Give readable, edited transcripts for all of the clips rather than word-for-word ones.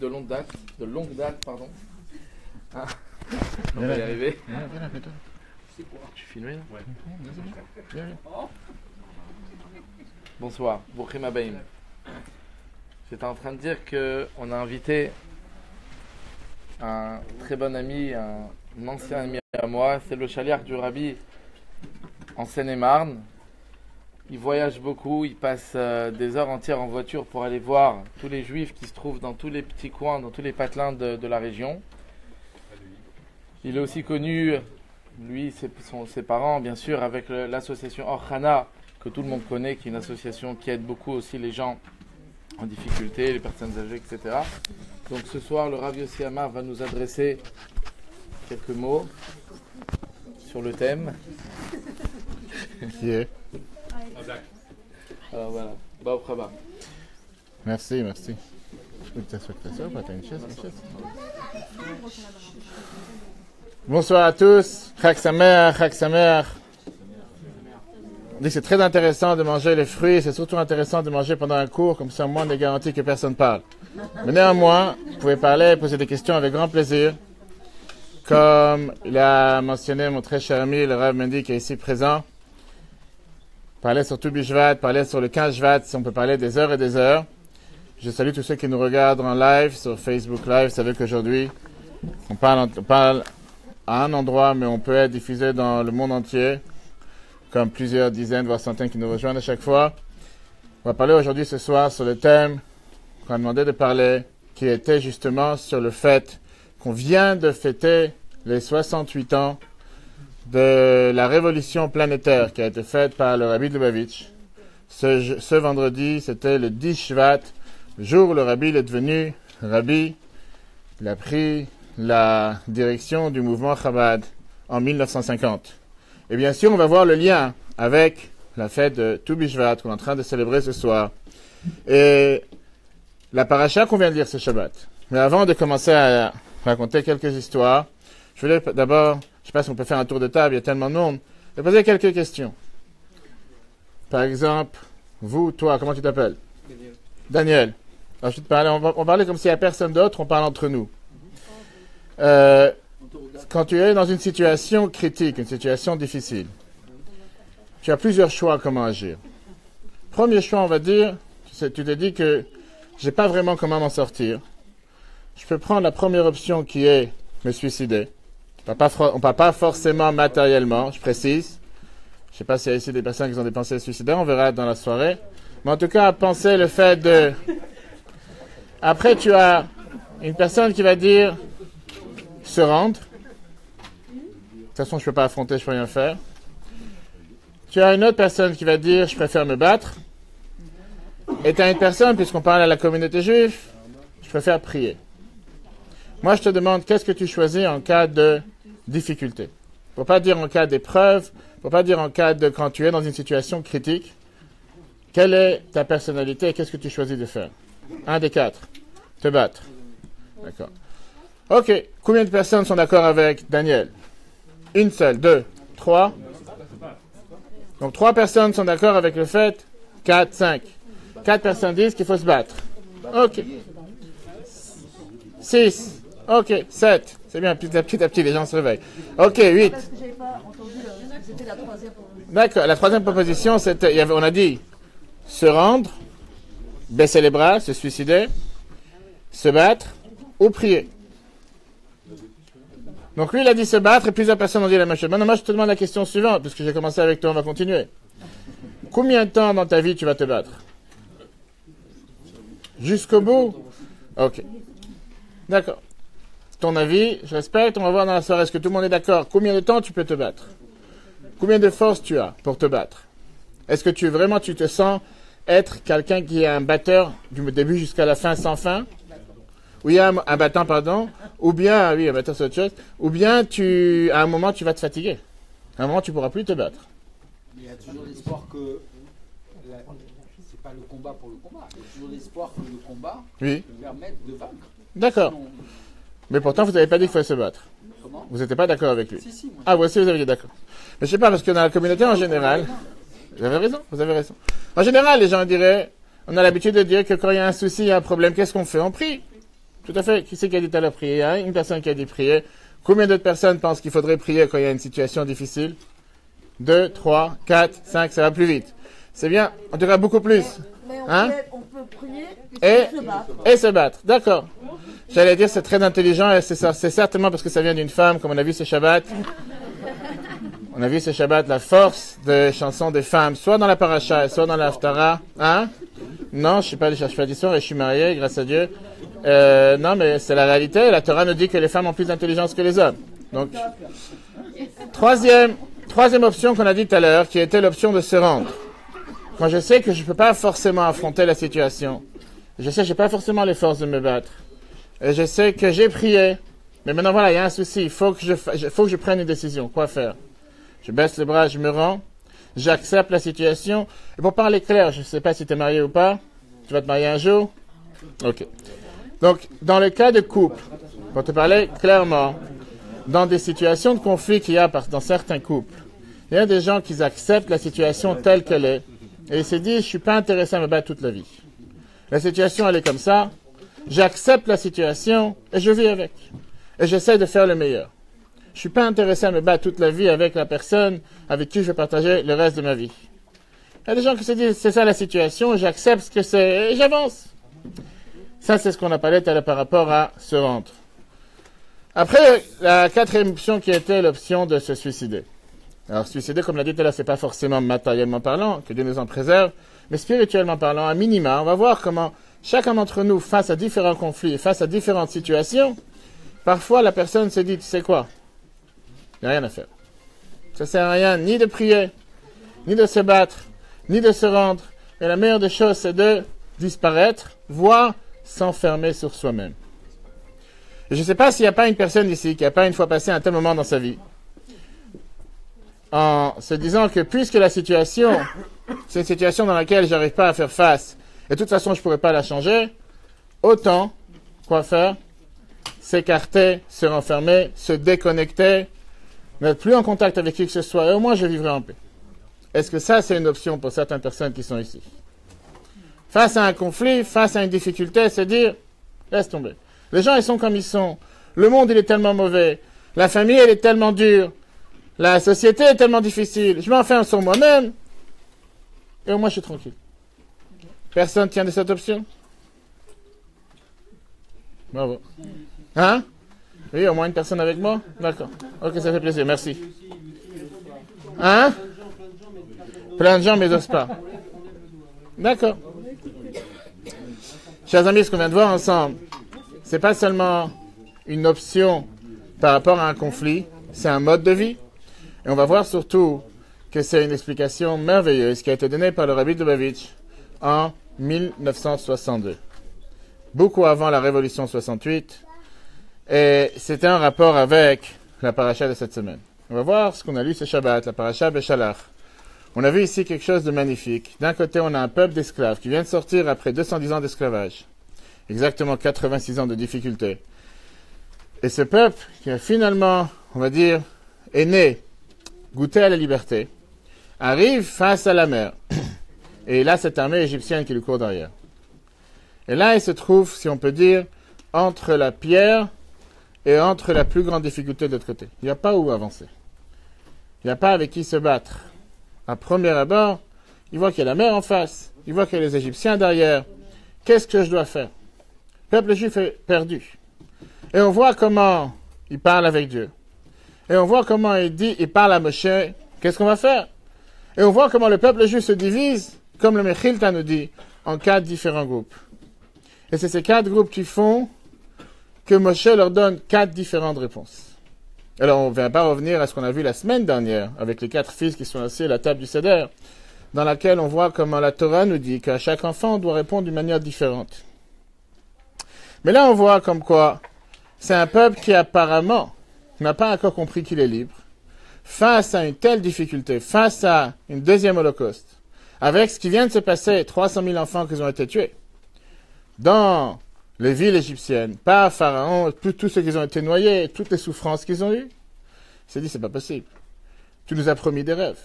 de longue date, pardon. Ah, on va y arriver. Tu filmes là? Ouais. Bonsoir, Brouchim Habayim. J'étais en train de dire qu'on a invité un très bon ami, un ancien ami à moi, c'est le chaliach du Rabbi en Seine-et-Marne. Il voyage beaucoup, il passe des heures entières en voiture pour aller voir tous les juifs qui se trouvent dans tous les petits coins, dans tous les patelins de la région. Il est aussi connu, lui, ses parents, bien sûr, avec l'association Or Chana, que tout le monde connaît, qui est une association qui aide beaucoup aussi les gens en difficulté, les personnes âgées, etc. Donc ce soir, le Rav Yossi Amar va nous adresser quelques mots sur le thème. Qui est? Alors voilà, Baou Praba. Merci. Je peux que tu t'assoies ou pas? T'as une chaise? Bonsoir à tous. Chag Sameach. On dit que c'est très intéressant de manger les fruits, c'est surtout intéressant de manger pendant un cours, comme ça au moins on est garanti que personne parle. Mais néanmoins, vous pouvez parler, poser des questions avec grand plaisir. Comme il a mentionné mon très cher ami, le Rav Mendy, qui est ici présent. Parler sur tout Bishvat, parler sur le 15 Shvat, si on peut parler des heures et des heures. Je salue tous ceux qui nous regardent en live, sur Facebook Live. Vous savez qu'aujourd'hui, on parle à un endroit, mais on peut être diffusé dans le monde entier, comme plusieurs dizaines, voire centaines qui nous rejoignent à chaque fois. On va parler aujourd'hui, ce soir, sur le thème qu'on a demandé de parler, qui était justement sur le fait qu'on vient de fêter les 68 ans de la révolution planétaire qui a été faite par le Rabbi de Lubavitch. Ce vendredi, c'était le 10 Shvat, le jour où le Rabbi est devenu Rabbi. Il a pris la direction du mouvement Chabad en 1950. Et bien sûr, on va voir le lien avec la fête de Tu Bishvat qu'on est en train de célébrer ce soir. Et la paracha qu'on vient de lire ce Shabbat. Mais avant de commencer à raconter quelques histoires, je voulais d'abord, je ne sais pas si on peut faire un tour de table, il y a tellement de monde, je vais poser quelques questions. Par exemple, vous, toi, comment tu t'appelles? Daniel. Alors, je vais te parler, on va parler comme s'il n'y a personne d'autre, on parle entre nous. Quand tu es dans une situation critique, une situation difficile, tu as plusieurs choix comment agir. Premier choix, on va dire, tu te dis que j'ai pas vraiment comment m'en sortir. Je peux prendre la première option qui est me suicider. On ne parle pas forcément matériellement, je précise. Je sais pas s'il y a ici des personnes qui ont des pensées suicidaires, on verra dans la soirée. Mais en tout cas, penser le fait de... Après, tu as une personne qui va dire se rendre. De toute façon, je peux pas affronter, je peux rien faire. Tu as une autre personne qui va dire je préfère me battre. Et tu as une personne, puisqu'on parle à la communauté juive, je préfère prier. Moi, je te demande qu'est-ce que tu choisis en cas de difficulté. Faut pas dire en cas d'épreuve, faut pas dire en cas de quand tu es dans une situation critique. Quelle est ta personnalité et qu'est-ce que tu choisis de faire? Un des quatre. Te battre. D'accord. Ok. Combien de personnes sont d'accord avec Daniel? Une seule, deux, trois. Donc 3 personnes sont d'accord avec le fait. 4, 5. 4 personnes disent qu'il faut se battre. Ok. 6. Ok. 7. C'est bien, petit à petit, les gens se réveillent. Ok, 8. Parce que j'avais pas entendu, c'était la troisième proposition. D'accord, la troisième proposition, c'était, on a dit se rendre, baisser les bras, se suicider, se battre ou prier. Donc lui, il a dit se battre et plusieurs personnes ont dit la même chose. Maintenant, moi, je te demande la question suivante, puisque j'ai commencé avec toi, on va continuer. Combien de temps dans ta vie tu vas te battre? Jusqu'au bout? Ok. D'accord. Ton avis, je respecte, on va voir dans la soirée, est-ce que tout le monde est d'accord? Combien de temps tu peux te battre? Combien de force tu as pour te battre? Est-ce que tu te sens être quelqu'un qui est un batteur du début jusqu'à la fin sans fin? Oui, un battant, pardon. Ou bien, oui, un batteur c'est autre chose. Ou bien à un moment, tu vas te fatiguer. À un moment, tu pourras plus te battre. Mais il y a toujours l'espoir que c'est pas le combat pour le combat. Il y a toujours l'espoir que le combat oui. te permette de vaincre. D'accord. Sinon, mais pourtant, vous n'avez pas dit qu'il fallait se battre. Comment? Vous n'étiez pas d'accord avec lui. Si, moi. Ah, vous aussi, vous avez dit d'accord. Mais je sais pas, parce que dans la communauté en général, vous avez raison. En général, les gens diraient, on a l'habitude de dire que quand il y a un souci, il y a un problème, qu'est-ce qu'on fait? On prie. Tout à fait. Qui c'est qui a dit tout à l'heure prier? Hein? Une personne qui a dit prier. Combien d'autres personnes pensent qu'il faudrait prier quand il y a une situation difficile? 2, 3, 4, 5, ça va plus vite. C'est bien, en tout cas beaucoup plus. Mais Hein? on peut prier Et, se battre. et se battre. D'accord. J'allais dire c'est très intelligent et c'est certainement parce que ça vient d'une femme, comme on a vu ce Shabbat. On a vu ce Shabbat la force des chansons des femmes, soit dans la paracha, soit dans la Haftara. Hein? Non, je suis pas allé chercher l'histoire et je suis marié, grâce à Dieu. Non, mais c'est la réalité. La Torah nous dit que les femmes ont plus d'intelligence que les hommes. Donc, troisième option qu'on a dit tout à l'heure, qui était l'option de se rendre. Quand je sais que je peux pas forcément affronter la situation, je sais que j'ai pas forcément les forces de me battre, et je sais que j'ai prié, mais maintenant voilà, il y a un souci, il faut que je prenne une décision. Quoi faire? Je baisse les bras, je me rends, j'accepte la situation. Et pour parler clair, je ne sais pas si tu es marié ou pas. Tu vas te marier un jour? Ok. Donc, dans le cas de couple, pour te parler clairement, dans des situations de conflit qu'il y a dans certains couples, il y a des gens qui acceptent la situation telle qu'elle est, et ils se disent, je suis pas intéressé à me battre toute la vie. La situation, elle est comme ça, j'accepte la situation, et je vis avec. Et j'essaie de faire le meilleur. Je suis pas intéressé à me battre toute la vie avec la personne avec qui je vais partager le reste de ma vie. Il y a des gens qui se disent, c'est ça la situation, j'accepte ce que c'est, et j'avance. Ça, c'est ce qu'on a parlé tout à l'heure par rapport à se rendre. Après, la quatrième option qui était l'option de se suicider. Alors, se suicider, comme l'a dit tout à l'heure, c'est pas forcément matériellement parlant, que Dieu nous en préserve, mais spirituellement parlant, à minima, on va voir comment chacun d'entre nous, face à différents conflits, face à différentes situations, parfois la personne se dit, tu sais quoi? Il n'y a rien à faire. Ça sert à rien ni de prier, ni de se battre, ni de se rendre. Et la meilleure des choses, c'est de disparaître, voire s'enfermer sur soi-même. Et je ne sais pas s'il n'y a pas une personne ici qui n'a pas une fois passé un tel moment dans sa vie, en se disant que puisque la situation, c'est une situation dans laquelle je n'arrive pas à faire face, et de toute façon je ne pourrais pas la changer, autant, quoi faire? S'écarter, se renfermer, se déconnecter, n'être plus en contact avec qui que ce soit, et au moins je vivrai en paix. Est-ce que ça, c'est une option pour certaines personnes qui sont ici? Face à un conflit, face à une difficulté, c'est dire, laisse tomber. Les gens, ils sont comme ils sont. Le monde, il est tellement mauvais. La famille, elle est tellement dure. La société est tellement difficile. Je m'enferme sur moi-même, et au moins je suis tranquille. Personne tient de cette option? Bravo. Hein? Oui, au moins une personne avec moi? D'accord. Ok, ça fait plaisir, merci. Hein? Plein de gens, mais n'osent pas. D'accord. Chers amis, ce qu'on vient de voir ensemble, c'est pas seulement une option par rapport à un conflit, c'est un mode de vie. Et on va voir surtout que c'est une explication merveilleuse qui a été donnée par le Rabbi de Lubavitch en 1962. Beaucoup avant la Révolution 68. Et c'était un rapport avec la paracha de cette semaine. On va voir ce qu'on a lu ce Shabbat, la paracha Beshalach. On a vu ici quelque chose de magnifique. D'un côté, on a un peuple d'esclaves qui vient de sortir après 210 ans d'esclavage. Exactement 86 ans de difficulté. Et ce peuple, qui a finalement, on va dire, est né, goûté à la liberté, arrive face à la mer. Et là, cette armée égyptienne qui lui court derrière. Et là, il se trouve, si on peut dire, entre la pierre et entre la plus grande difficulté de l'autre côté. Il n'y a pas où avancer. Il n'y a pas avec qui se battre. À premier abord, il voit qu'il y a la mer en face. Il voit qu'il y a les Égyptiens derrière. Qu'est-ce que je dois faire? Le peuple juif est perdu. Et on voit comment il parle avec Dieu. Et on voit comment il parle à Moshe. Qu'est-ce qu'on va faire? Et on voit comment le peuple juif se divise, comme le Mechilta nous dit, en 4 différents groupes. Et c'est ces 4 groupes qui font que Moshe leur donne 4 différentes réponses. Alors, on ne vient pas revenir à ce qu'on a vu la semaine dernière, avec les 4 fils qui sont assis à la table du Seder, dans laquelle on voit comment la Torah nous dit qu'à chaque enfant, on doit répondre d'une manière différente. Mais là, on voit comme quoi c'est un peuple qui apparemment n'a pas encore compris qu'il est libre, face à une telle difficulté, face à une deuxième holocauste, avec ce qui vient de se passer, 300 000 enfants qui ont été tués, dans les villes égyptiennes, par Pharaon, tous ceux qui ont été noyés, toutes les souffrances qu'ils ont eues. Il s'est dit, c'est pas possible. Tu nous as promis des rêves.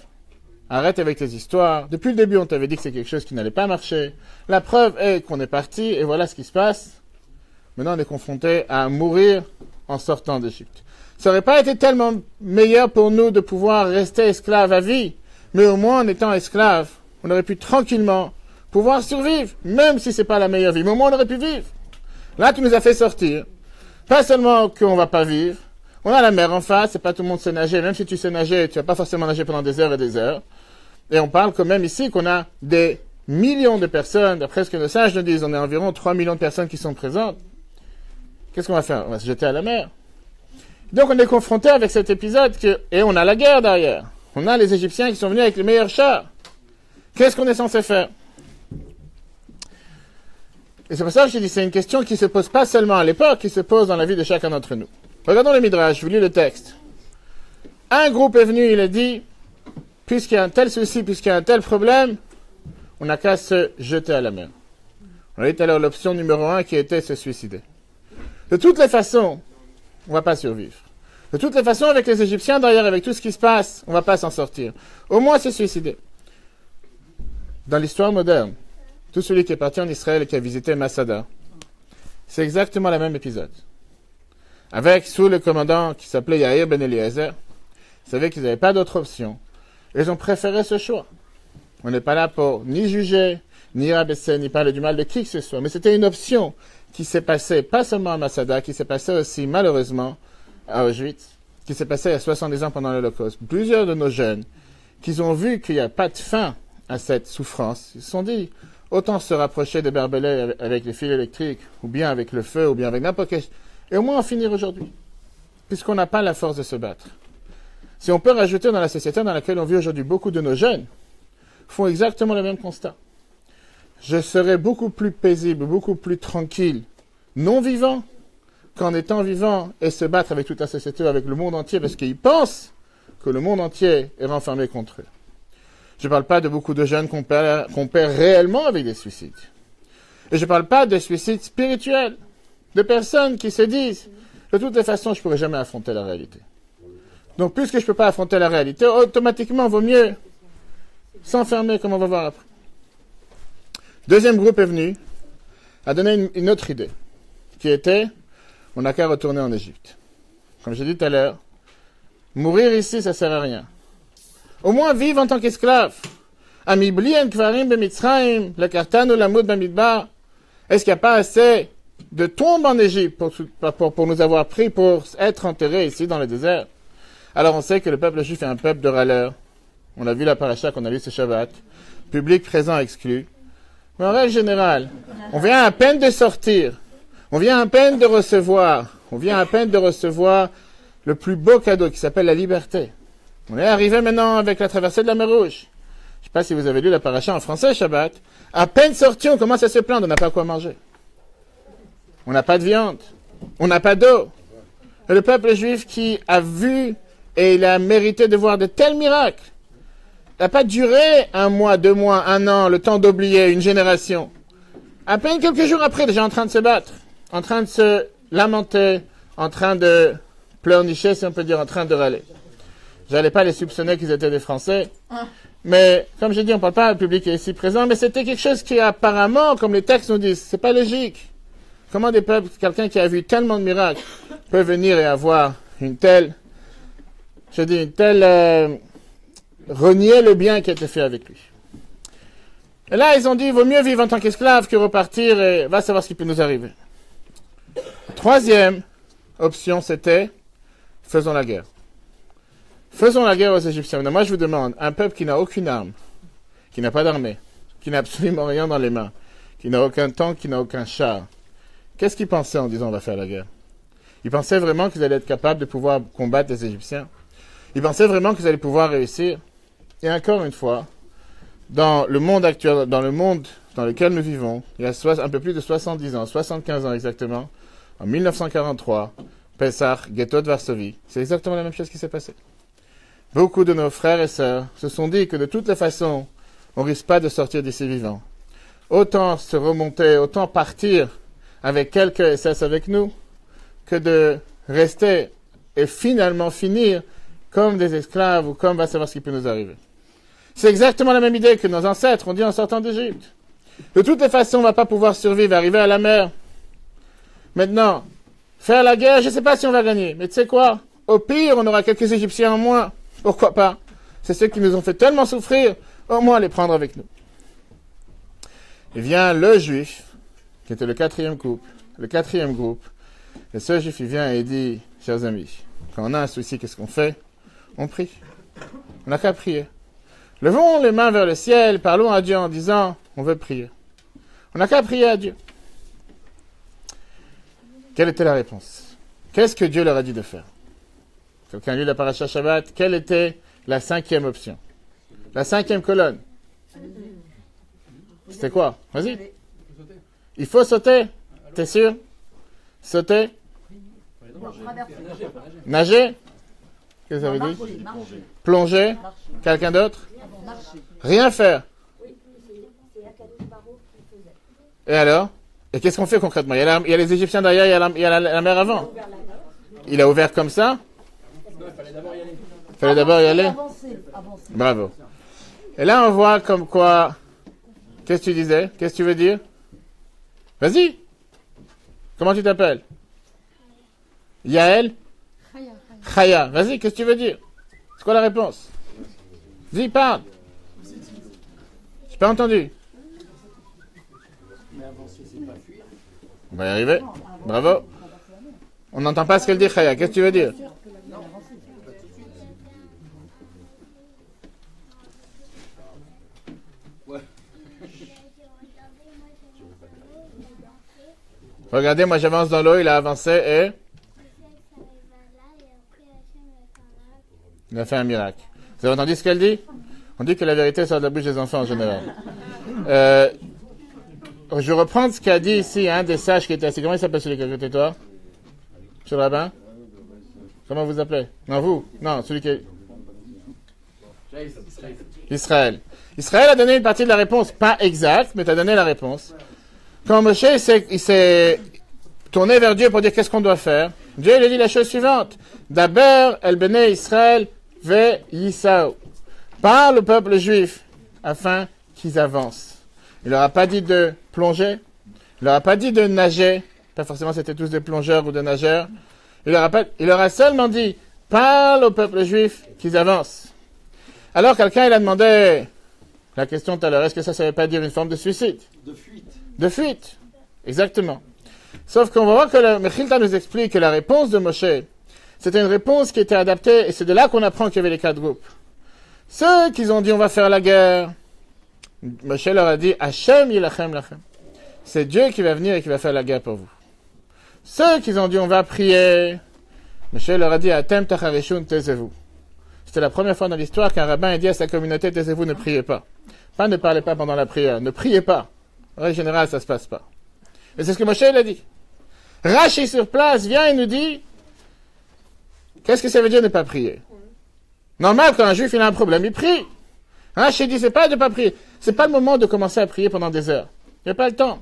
Arrête avec tes histoires. Depuis le début, on t'avait dit que c'est quelque chose qui n'allait pas marcher. La preuve est qu'on est parti, et voilà ce qui se passe. Maintenant, on est confronté à mourir en sortant d'Égypte. Ça n'aurait pas été tellement meilleur pour nous de pouvoir rester esclaves à vie, mais au moins en étant esclaves, on aurait pu tranquillement pouvoir survivre, même si c'est pas la meilleure vie, mais au moins on aurait pu vivre. Là, tu nous as fait sortir. Pas seulement qu'on va pas vivre, on a la mer en face, c'est pas tout le monde sait nager, même si tu sais nager, tu vas pas forcément nager pendant des heures et des heures. Et on parle quand même ici qu'on a des millions de personnes, d'après ce que nos sages nous disent, on a environ 3 millions de personnes qui sont présentes. Qu'est-ce qu'on va faire? On va se jeter à la mer. Donc on est confronté avec cet épisode et on a la guerre derrière. On a les Égyptiens qui sont venus avec les meilleurs chars. Qu'est-ce qu'on est censé faire? Et c'est pour ça que je dis, c'est une question qui se pose pas seulement à l'époque, qui se pose dans la vie de chacun d'entre nous. Regardons le Midrash, je vous lis le texte. Un groupe est venu, il a dit, puisqu'il y a un tel souci, puisqu'il y a un tel problème, on n'a qu'à se jeter à la mer. On a dit tout à l'heure l'option numéro 1 qui était se suicider. De toutes les façons, on va pas survivre. De toutes les façons, avec les Égyptiens derrière, avec tout ce qui se passe, on va pas s'en sortir. Au moins se suicider. Dans l'histoire moderne, tout celui qui est parti en Israël et qui a visité Masada, c'est exactement le même épisode. Avec, sous le commandant qui s'appelait Yair Ben Eliezer, ils savaient qu'ils n'avaient pas d'autre option. Ils ont préféré ce choix. On n'est pas là pour ni juger, ni rabaisser, ni parler du mal de qui que ce soit. Mais c'était une option qui s'est passée, pas seulement à Masada, qui s'est passée aussi, malheureusement, à Auschwitz, qui s'est passée il y a 70 ans pendant l'Holocauste. Plusieurs de nos jeunes, qui ont vu qu'il n'y a pas de fin à cette souffrance, ils se sont dit, autant se rapprocher des barbelés avec les fils électriques, ou bien avec le feu, ou bien avec n'importe quel... Et au moins en finir aujourd'hui, puisqu'on n'a pas la force de se battre. Si on peut rajouter dans la société dans laquelle on vit aujourd'hui, beaucoup de nos jeunes font exactement le même constat. Je serais beaucoup plus paisible, beaucoup plus tranquille, non vivant, qu'en étant vivant et se battre avec toute la société, avec le monde entier, parce qu'ils pensent que le monde entier est renfermé contre eux. Je ne parle pas de beaucoup de jeunes qu'on perd réellement avec des suicides. Et je ne parle pas de suicides spirituels, de personnes qui se disent, de toutes les façons, je ne pourrai jamais affronter la réalité. Donc, puisque je ne peux pas affronter la réalité, automatiquement, il vaut mieux s'enfermer, comme on va voir après. Deuxième groupe est venu, a donné une autre idée, qui était, on n'a qu'à retourner en Égypte. Comme j'ai dit tout à l'heure, mourir ici, ça ne sert à rien. Au moins vivre en tant qu'esclave. Amiblien kvarim bemitzraim, le kartanu lamud bamidbar. Est-ce qu'il n'y a pas assez de tombes en Égypte pour nous avoir pris pour être enterrés ici dans le désert? Alors on sait que le peuple juif est un peuple de râleurs. On a vu la paracha qu'on a lu ce Shabbat. Public présent exclu. Mais en règle générale, on vient à peine de sortir. On vient à peine de recevoir. On vient à peine de recevoir le plus beau cadeau qui s'appelle la liberté. On est arrivé maintenant avec la traversée de la mer Rouge. Je ne sais pas si vous avez lu la paracha en français, Shabbat. À peine sorti, on commence à se plaindre, on n'a pas quoi manger. On n'a pas de viande. On n'a pas d'eau. Et le peuple juif qui a vu et il a mérité de voir de tels miracles, n'a pas duré 1 mois, 2 mois, 1 an, le temps d'oublier une génération. À peine quelques jours après, déjà en train de se battre, en train de se lamenter, en train de pleurnicher, si on peut dire, en train de râler. J'allais pas les soupçonner qu'ils étaient des Français. Mais, comme j'ai dit, on parle pas, le public est ici présent, mais c'était quelque chose qui apparemment, comme les textes nous disent, c'est pas logique. Comment des peuples, quelqu'un qui a vu tellement de miracles, peut venir et avoir une telle, renier le bien qui a été fait avec lui. Et là, ils ont dit, il vaut mieux vivre en tant qu'esclave que repartir et va savoir ce qui peut nous arriver. Troisième option, c'était, faisons la guerre. Faisons la guerre aux Égyptiens. Maintenant, moi, je vous demande, un peuple qui n'a aucune arme, qui n'a pas d'armée, qui n'a absolument rien dans les mains, qui n'a aucun tank, qui n'a aucun char, qu'est-ce qu'ils pensaient en disant on va faire la guerre? Ils pensaient vraiment qu'ils allaient être capables de pouvoir combattre les Égyptiens. Ils pensaient vraiment qu'ils allaient pouvoir réussir. Et encore une fois, dans le monde actuel, dans le monde dans lequel nous vivons, il y a un peu plus de 70 ans, 75 ans exactement, en 1943, Pessah, ghetto de Varsovie, c'est exactement la même chose qui s'est passée. Beaucoup de nos frères et sœurs se sont dit que de toutes les façons, on risque pas de sortir d'ici vivant. Autant se remonter, autant partir avec quelques SS avec nous, que de rester et finalement finir comme des esclaves ou comme va savoir ce qui peut nous arriver. C'est exactement la même idée que nos ancêtres ont dit en sortant d'Égypte. De toutes les façons, on ne va pas pouvoir survivre, arriver à la mer. Maintenant, faire la guerre, je ne sais pas si on va gagner. Mais tu sais quoi? Au pire, on aura quelques Égyptiens en moins. Pourquoi pas? C'est ceux qui nous ont fait tellement souffrir, au moins les prendre avec nous. Et vient le juif, qui était le quatrième groupe. Et ce juif, il vient et il dit, chers amis, quand on a un souci, qu'est-ce qu'on fait? On prie. On n'a qu'à prier. Levons les mains vers le ciel, parlons à Dieu en disant, on veut prier. On n'a qu'à prier à Dieu. Quelle était la réponse? Qu'est-ce que Dieu leur a dit de faire? Quelqu'un a lu la paracha Shabbat. Quelle était la 5e option? La 5e colonne. C'était quoi? Vas-y. Il faut sauter. T'es sûr? Sauter? Nager? Qu'est-ce que ça veut dire? Plonger? Quelqu'un d'autre? Rien faire. Et alors? Et qu'est-ce qu'on fait concrètement? Il y a les Égyptiens derrière, il y a la mer avant. Il a ouvert comme ça? Il fallait d'abord y aller. Bravo. Et là, on voit comme quoi... Qu'est-ce que tu disais? Qu'est-ce que tu veux dire? Vas-y. Comment tu t'appelles? Yael? Chaya. Vas-y, qu'est-ce que tu veux dire? C'est quoi la réponse? Vas-y, parle. J'ai pas entendu. On va y arriver. Bravo. On n'entend pas ce qu'elle dit, Chaya. Qu'est-ce que tu veux dire? Regardez, moi j'avance dans l'eau, il a avancé et... Il a fait un miracle. Vous avez entendu ce qu'elle dit? On dit que la vérité sort de la bouche des enfants en général. Je reprends ce qu'a dit ici, un des sages qui était assis. Comment il s'appelle celui qui est à côté de toi? Monsieur le rabbin? Comment vous appelez? Non, vous? Non, celui qui est... Israël. Israël a donné une partie de la réponse, pas exacte, mais tu as donné la réponse. Quand Moshe il s'est tourné vers Dieu pour dire qu'est-ce qu'on doit faire, Dieu lui a dit la chose suivante. D'abord, el bene Israël ve yisao. Parle au peuple juif afin qu'ils avancent. Il leur a pas dit de plonger. Il leur a pas dit de nager. Pas forcément c'était tous des plongeurs ou des nageurs. Il leur a seulement dit, parle au peuple juif qu'ils avancent. Alors quelqu'un il a demandé la question tout à l'heure, est-ce que ça veut pas dire une forme de suicide? De fuite. Exactement. Sauf qu'on va voir que le Mechilta nous explique que la réponse de Moshe, c'était une réponse qui était adaptée, et c'est de là qu'on apprend qu'il y avait les 4 groupes. Ceux qui ont dit on va faire la guerre, Moshe leur a dit, Hashem yilachem lachem. C'est Dieu qui va venir et qui va faire la guerre pour vous. Ceux qui ont dit on va prier, Moshe leur a dit, Atem tacharishun taisez-vous. C'était la première fois dans l'histoire qu'un rabbin a dit à sa communauté, taisez-vous, ne priez pas. Pas ne parlez pas pendant la prière, ne priez pas. En règle générale, ça se passe pas. Et c'est ce que Moshe il a dit. Rachi sur place vient et nous dit, qu'est-ce que ça veut dire ne pas prier? Normal, quand un juif il a un problème, il prie. Rachi dit, c'est pas de pas prier. C'est pas le moment de commencer à prier pendant des heures. Il n'y a pas le temps.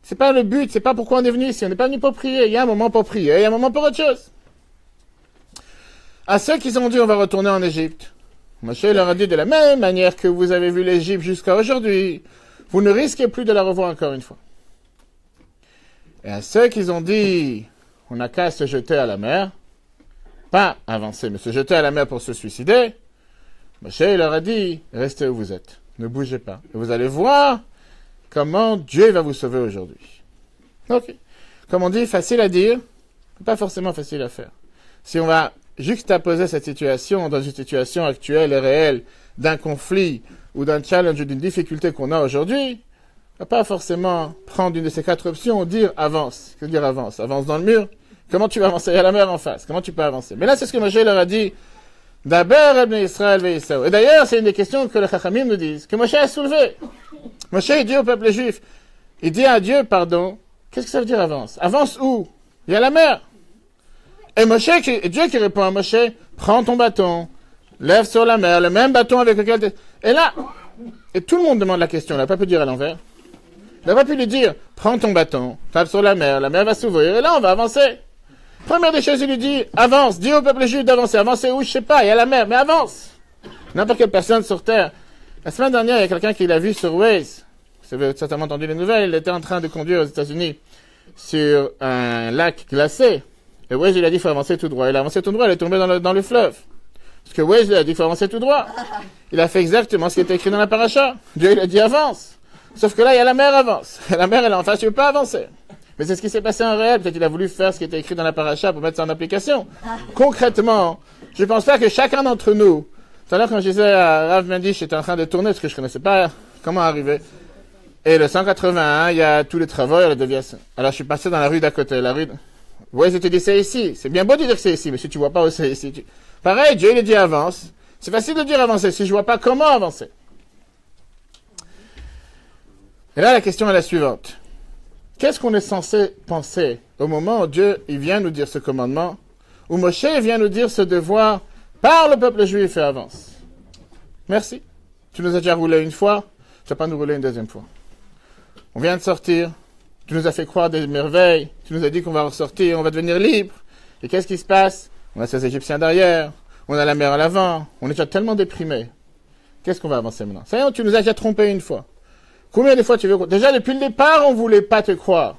C'est pas le but, c'est pas pourquoi on est venu ici. On n'est pas venu pour prier. Il y a un moment pour prier, il y a un moment pour autre chose. À ceux qui ont dit, on va retourner en Égypte. Moshe leur a dit, de la même manière que vous avez vu l'Égypte jusqu'à aujourd'hui, vous ne risquez plus de la revoir encore une fois. Et à ceux qui ont dit, on n'a qu'à se jeter à la mer, pas avancer, mais se jeter à la mer pour se suicider, Moshe leur a dit, restez où vous êtes, ne bougez pas. Et vous allez voir comment Dieu va vous sauver aujourd'hui. Ok. Comme on dit, facile à dire, pas forcément facile à faire. Si on va juxtaposer cette situation dans une situation actuelle et réelle d'un conflit ou d'un challenge ou d'une difficulté qu'on a aujourd'hui, on va pas forcément prendre une de ces 4 options, dire avance. Que dire avance? Avance dans le mur? Comment tu vas avancer? Il y a la mer en face. Comment tu peux avancer? Mais là, c'est ce que Moshe leur a dit. D'abord, Ibn Israël ve Yisraël. Et d'ailleurs, c'est une des questions que les Chachamim nous disent, que Moshe a soulevé. Moshe dit au peuple juif, il dit à Dieu, pardon, qu'est-ce que ça veut dire avance? Avance où? Il y a la mer. Et Dieu qui répond à Moshe, prends ton bâton, lève sur la mer, le même bâton avec lequel... Et là, et tout le monde demande la question, il n'a pas pu dire à l'envers. Il n'a pas pu lui dire, prends ton bâton, tape sur la mer va s'ouvrir, et là on va avancer. Première des choses, il lui dit, avance, dis au peuple juif d'avancer. Avancer où? Je sais pas, il y a la mer, mais avance. N'importe quelle personne sur Terre. La semaine dernière, il y a quelqu'un qui l'a vu sur Waze. Vous avez certainement entendu les nouvelles, il était en train de conduire aux États-Unis. sur un lac glacé. Et Wesh, il a dit, il faut avancer tout droit. Il a avancé tout droit, il est tombé dans le fleuve. Parce que Wesh, il a dit, il faut avancer tout droit. Il a fait exactement ce qui était écrit dans la paracha. Dieu, il a dit, avance. Sauf que là, il y a la mer avance. Et la mer, elle est en face, tu ne peux pas avancer. Mais c'est ce qui s'est passé en réel. Peut-être qu'il a voulu faire ce qui était écrit dans la paracha pour mettre ça en application. Concrètement, je ne pense pas que chacun d'entre nous, tout à l'heure, quand je disais à Rav Mendish, j'étais en train de tourner parce que je ne connaissais pas comment arriver. Et le 181, il y a tous les travaux, il y a la déviation. Alors, je suis passé dans la rue d'à côté. La rue, ouais, je te dis, c'est ici. C'est bien beau de dire que c'est ici, mais si tu vois pas où c'est ici, pareil, Dieu, il dit avance. C'est facile de dire avancer si je vois pas comment avancer. Et là, la question est la suivante. Qu'est-ce qu'on est censé penser au moment où Dieu, il vient nous dire ce commandement, où Moshe vient nous dire ce devoir par le peuple juif et avance? Merci. Tu nous as déjà roulé une fois, tu vas pas nous rouler une deuxième fois. On vient de sortir, tu nous as fait croire des merveilles, tu nous as dit qu'on va ressortir, on va devenir libre. Et qu'est-ce qui se passe? On a ces Égyptiens derrière, on a la mer à l'avant, on est déjà tellement déprimés. Qu'est-ce qu'on va avancer maintenant? Ça y est, tu nous as déjà trompé une fois. Combien de fois tu veux... Déjà, depuis le départ, on voulait pas te croire.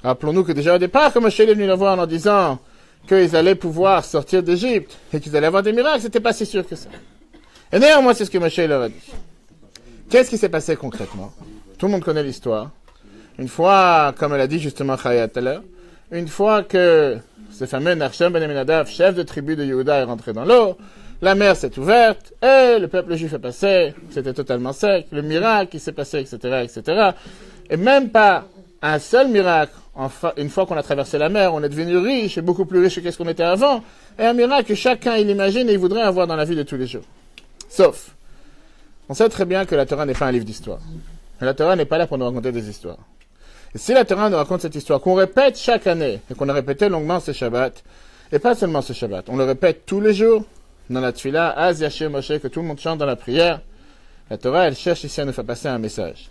Rappelons-nous que déjà au départ, comme Moshe est venu le voir en disant qu'ils allaient pouvoir sortir d'Égypte et qu'ils allaient avoir des miracles, c'était pas si sûr que ça. Et néanmoins, c'est ce que Moshe leur a dit. Qu'est-ce qui s'est passé concrètement? Tout le monde connaît l'histoire. Une fois, comme elle a dit justement Chaya tout à l'heure, une fois que ce fameux Nachshon ben Aminadav, chef de tribu de Yehuda, est rentré dans l'eau, la mer s'est ouverte, et le peuple juif est passé, c'était totalement sec, le miracle qui s'est passé, etc., etc. Et même pas un seul miracle, une fois qu'on a traversé la mer, on est devenu riche, et beaucoup plus riche que ce qu'on était avant, et un miracle que chacun, il imagine et il voudrait avoir dans la vie de tous les jours. Sauf, on sait très bien que la Torah n'est pas un livre d'histoire. La Torah n'est pas là pour nous raconter des histoires. Et si la Torah nous raconte cette histoire, qu'on répète chaque année, et qu'on a répété longuement ce Shabbat, et pas seulement ce Shabbat, on le répète tous les jours, dans la Tfila, Az Yashem Moshe, que tout le monde chante dans la prière, la Torah, elle cherche ici à nous faire passer un message.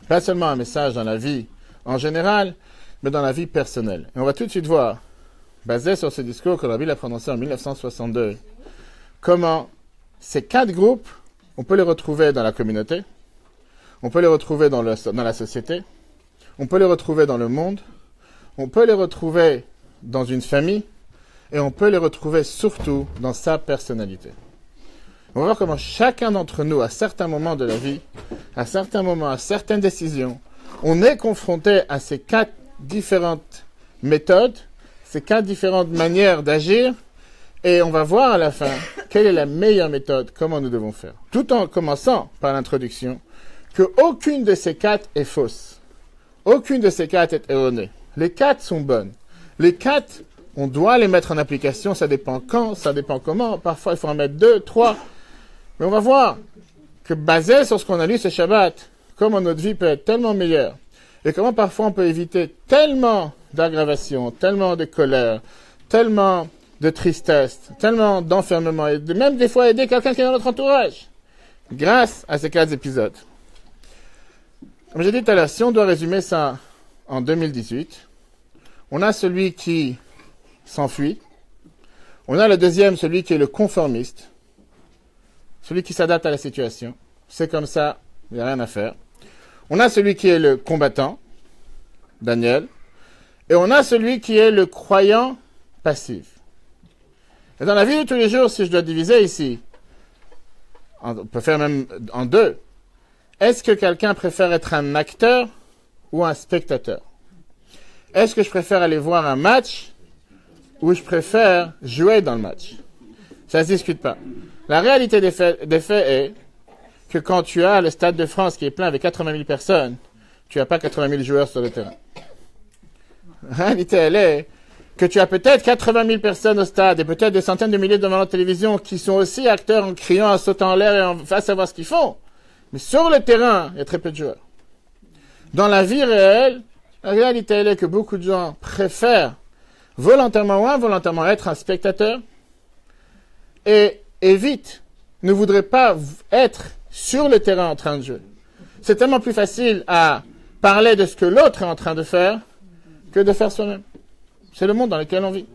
Pas seulement un message dans la vie en général, mais dans la vie personnelle. Et on va tout de suite voir, basé sur ce discours que Rabbi l'a prononcé en 1962, comment ces 4 groupes, on peut les retrouver dans la communauté, on peut les retrouver dans la société, on peut les retrouver dans le monde, on peut les retrouver dans une famille, et on peut les retrouver surtout dans sa personnalité. On va voir comment chacun d'entre nous, à certains moments de la vie, à certains moments, à certaines décisions, on est confronté à ces 4 différentes méthodes, ces 4 différentes manières d'agir, et on va voir à la fin quelle est la meilleure méthode, comment nous devons faire. Tout en commençant par l'introduction, que aucune de ces 4 est fausse. Aucune de ces 4 est erronée. Les 4 sont bonnes. Les 4, on doit les mettre en application, ça dépend quand, ça dépend comment. Parfois, il faut en mettre 2, 3. Mais on va voir que basé sur ce qu'on a lu ce Shabbat, comment notre vie peut être tellement meilleure, et comment parfois on peut éviter tellement d'aggravation, tellement de colère, tellement de tristesse, tellement d'enfermement, et même des fois aider quelqu'un qui est dans notre entourage, grâce à ces 4 épisodes. Comme j'ai dit tout à l'heure, si on doit résumer ça en 2018, on a celui qui s'enfuit, on a le deuxième, celui qui est le conformiste, celui qui s'adapte à la situation, c'est comme ça, il n'y a rien à faire. On a celui qui est le combattant, Daniel, et on a celui qui est le croyant passif. Et dans la vie de tous les jours, si je dois diviser ici, on peut faire même en 2, est-ce que quelqu'un préfère être un acteur ou un spectateur? Est-ce que je préfère aller voir un match ou je préfère jouer dans le match? Ça ne se discute pas. La réalité des faits est que quand tu as le Stade de France qui est plein avec 80 000 personnes, tu n'as pas 80 000 joueurs sur le terrain. La réalité, elle est que tu as peut-être 80 000 personnes au stade et peut-être des centaines de milliers devant la télévision qui sont aussi acteurs en criant, en sautant en l'air et en face à voir ce qu'ils font. Mais sur le terrain, il y a très peu de joueurs. Dans la vie réelle, la réalité, elle est que beaucoup de gens préfèrent volontairement ou involontairement être un spectateur et évitent, ne voudraient pas être sur le terrain en train de jouer. C'est tellement plus facile à parler de ce que l'autre est en train de faire que de faire soi-même. C'est le monde dans lequel on vit.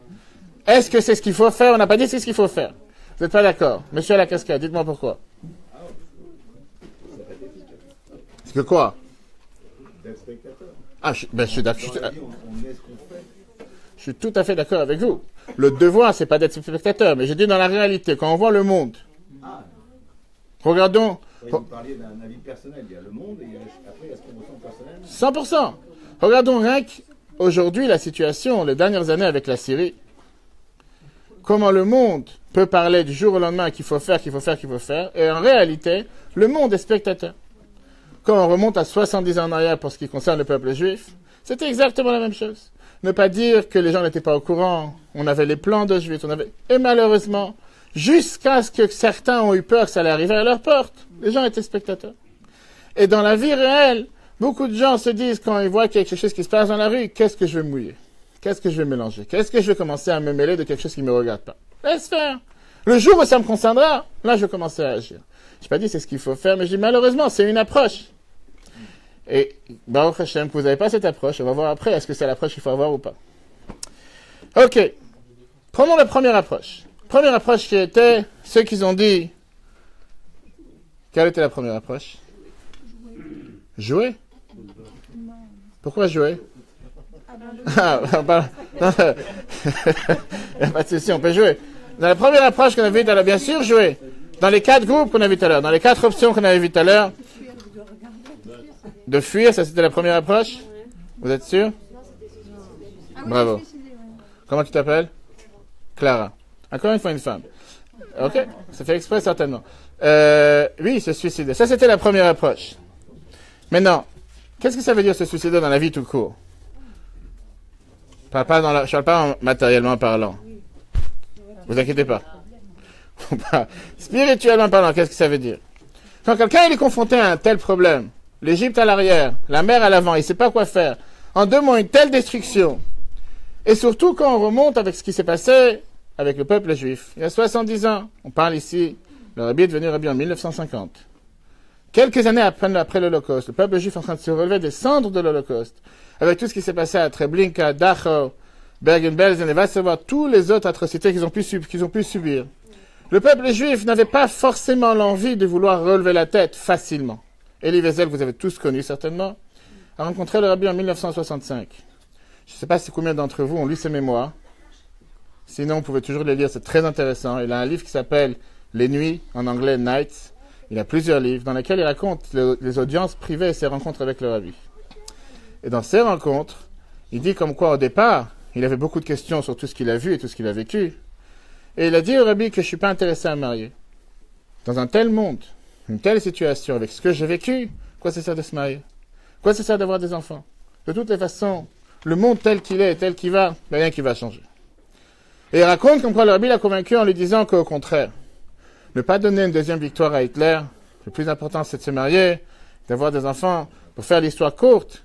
Est-ce que c'est ce qu'il faut faire? On n'a pas dit c'est ce qu'il faut faire. Vous n'êtes pas d'accord? Monsieur à la cascade, dites-moi pourquoi. C'est que quoi? Ah, je suis d'accord. Dans la vie, on est ce qu'on fait. Je suis tout à fait d'accord avec vous. Le devoir, c'est pas d'être spectateur, mais je dis dans la réalité, quand on voit le monde, Ah, regardons, vous parliez d'un avis personnel. Il y a le monde et après, il y a ce qu'on ressent personnel. 100%. Regardons rien qu'aujourd'hui la situation, les dernières années avec la Syrie. Comment le monde peut parler du jour au lendemain qu'il faut faire, qu'il faut faire, qu'il faut faire, et en réalité, le monde est spectateur. Quand on remonte à 70 ans en arrière pour ce qui concerne le peuple juif, c'était exactement la même chose. Ne pas dire que les gens n'étaient pas au courant, on avait les plans de juifs, et malheureusement, jusqu'à ce que certains ont eu peur que ça allait arriver à leur porte, les gens étaient spectateurs. Et dans la vie réelle, beaucoup de gens se disent quand ils voient quelque chose qui se passe dans la rue, qu'est-ce que je vais mouiller? Qu'est-ce que je vais mélanger? Qu'est-ce que je vais commencer à me mêler de quelque chose qui ne me regarde pas? Laisse faire. Le jour où ça me concernera, là, je vais commencer à agir. Je n'ai pas dit c'est ce qu'il faut faire, mais je dis malheureusement, c'est une approche. Et, Baruch Hashem, que vous n'avez pas cette approche, on va voir après, est-ce que c'est l'approche qu'il faut avoir ou pas. Ok. Prenons la première approche. Première approche qui était, ceux qui ont dit, quelle était la première approche? Jouer. Pourquoi jouer? Ah, il n'y a pas de souci, on peut jouer. Dans la première approche qu'on a vue tout à l'heure, bien sûr, jouer. Dans les 4 groupes qu'on a vus tout à l'heure, dans les 4 options qu'on avait vues tout à l'heure, de fuir, ça c'était la première approche? Vous êtes sûr? Bravo. Comment tu t'appelles? Clara. Encore une fois une femme. Ok? Ça fait exprès certainement. Oui, se suicider. Ça c'était la première approche. Maintenant, qu'est-ce que ça veut dire se suicider dans la vie tout court? Je ne parle pas matériellement parlant. Vous inquiétez pas. Spirituellement parlant, qu'est-ce que ça veut dire? Quand quelqu'un il est confronté à un tel problème, l'Égypte à l'arrière, la mer à l'avant, il ne sait pas quoi faire, en 2 mots, une telle destruction, et surtout quand on remonte avec ce qui s'est passé avec le peuple juif, il y a 70 ans, on parle ici, le Rabbi est devenu Rabbi en 1950. Quelques années après l'Holocauste, le peuple juif est en train de se relever des cendres de l'Holocauste, avec tout ce qui s'est passé à Treblinka, Dachau, Bergen-Belsen, et va savoir tous les autres atrocités qu'ils ont pu subir. Le peuple juif n'avait pas forcément l'envie de vouloir relever la tête facilement. Elie Wiesel, vous avez tous connu certainement, a rencontré le Rabbi en 1965. Je ne sais pas si combien d'entre vous ont lu ses mémoires. Sinon, vous pouvez toujours les lire, c'est très intéressant. Il a un livre qui s'appelle Les Nuits, en anglais Nights. Il a plusieurs livres dans lesquels il raconte les audiences privées et ses rencontres avec le Rabbi. Et dans ces rencontres, il dit comme quoi au départ, il avait beaucoup de questions sur tout ce qu'il a vu et tout ce qu'il a vécu. Et il a dit au Rabbi que je ne suis pas intéressé à me marier. Dans un tel monde, une telle situation, avec ce que j'ai vécu, quoi c'est ça de se marier? Quoi c'est ça d'avoir des enfants? De toutes les façons, le monde tel qu'il est, tel qu'il va, il n'y a rien qui va changer. Et il raconte comme quoi le Rabbi l'a convaincu en lui disant qu'au contraire, ne pas donner une deuxième victoire à Hitler, le plus important c'est de se marier, d'avoir des enfants. Pour faire l'histoire courte,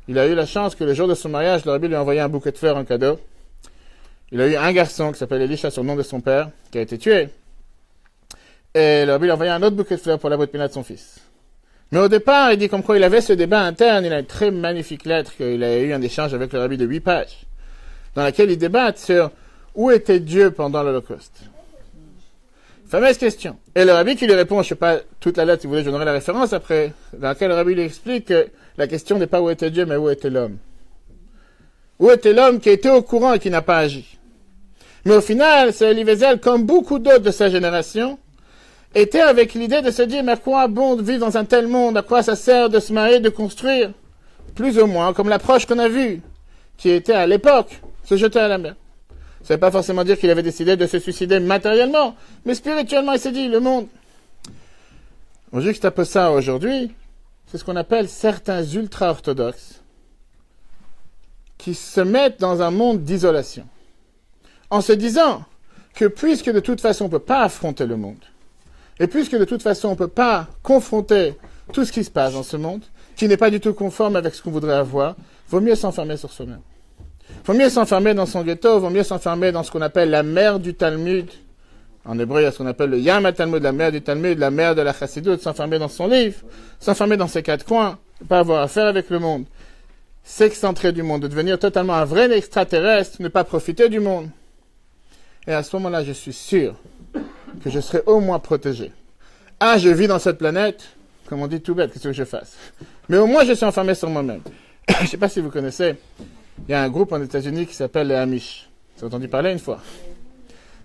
il a eu la chance que le jour de son mariage, le Rabbi lui a envoyé un bouquet de fleurs en cadeau. Il a eu un garçon qui s'appelle Elisha sur le nom de son père, qui a été tué. Et le Rabbi lui a envoyé un autre bouquet de fleurs pour la brit milah de son fils. Mais au départ, il dit comme quoi il avait ce débat interne, il a une très magnifique lettre qu'il a eu un échange avec le Rabbi de 8 pages, dans laquelle il débat sur où était Dieu pendant l'Holocauste. Fameuse question. Et le Rabbi qui lui répond, je ne sais pas toute la lettre, si vous voulez, je donnerai la référence après, dans laquelle le Rabbi lui explique que la question n'est pas où était Dieu, mais où était l'homme. Où était l'homme qui était au courant et qui n'a pas agi. Mais au final, c'est Elie Wiesel, comme beaucoup d'autres de sa génération, était avec l'idée de se dire, mais à quoi bon de vivre dans un tel monde? À quoi ça sert de se marier, de construire? Plus ou moins, comme l'approche qu'on a vue, qui était à l'époque, se jeter à la mer. Ça ne veut pas forcément dire qu'il avait décidé de se suicider matériellement, mais spirituellement, il s'est dit, le monde. On juxtapose ça aujourd'hui, c'est ce qu'on appelle certains ultra-orthodoxes, qui se mettent dans un monde d'isolation, en se disant que puisque de toute façon on ne peut pas affronter le monde, et puisque de toute façon on ne peut pas confronter tout ce qui se passe dans ce monde, qui n'est pas du tout conforme avec ce qu'on voudrait avoir, vaut mieux s'enfermer sur soi-même. Vaut mieux s'enfermer dans son ghetto, vaut mieux s'enfermer dans ce qu'on appelle la mer du Talmud. En hébreu, il y a ce qu'on appelle le Yam HaTalmud, la mer du Talmud, la mer de la Chassidut, s'enfermer dans son livre, s'enfermer dans ses 4 coins, ne pas avoir affaire avec le monde, s'excentrer du monde, de devenir totalement un vrai extraterrestre, ne pas profiter du monde. Et à ce moment-là, je suis sûr que je serai au moins protégé. Ah, je vis dans cette planète, comme on dit tout bête, qu'est-ce que je fasse? Mais au moins, je suis enfermé sur moi-même. Je ne sais pas si vous connaissez, il y a un groupe en États-Unis qui s'appelle les Amish. Vous avez entendu parler une fois?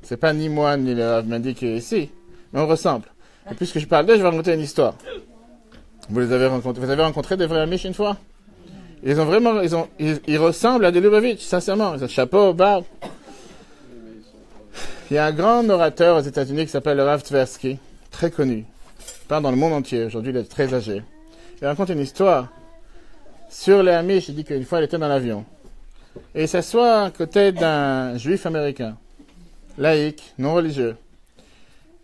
C'est pas ni moi ni le Rav Mendy qui est ici, mais on ressemble. Et puisque je parle d'eux, je vais raconter une histoire. Vous avez rencontré des vrais Amish une fois? Ils ressemblent à des Lubavitch, sincèrement. Ils ont chapeau, barbe. Il y a un grand orateur aux États-Unis qui s'appelle le Rav Tversky, très connu. Il parle dans le monde entier. Aujourd'hui, il est très âgé. Il raconte une histoire sur les Amish. Il dit qu'une fois, il était dans l'avion. Et il s'assoit à côté d'un juif américain, laïque, non religieux.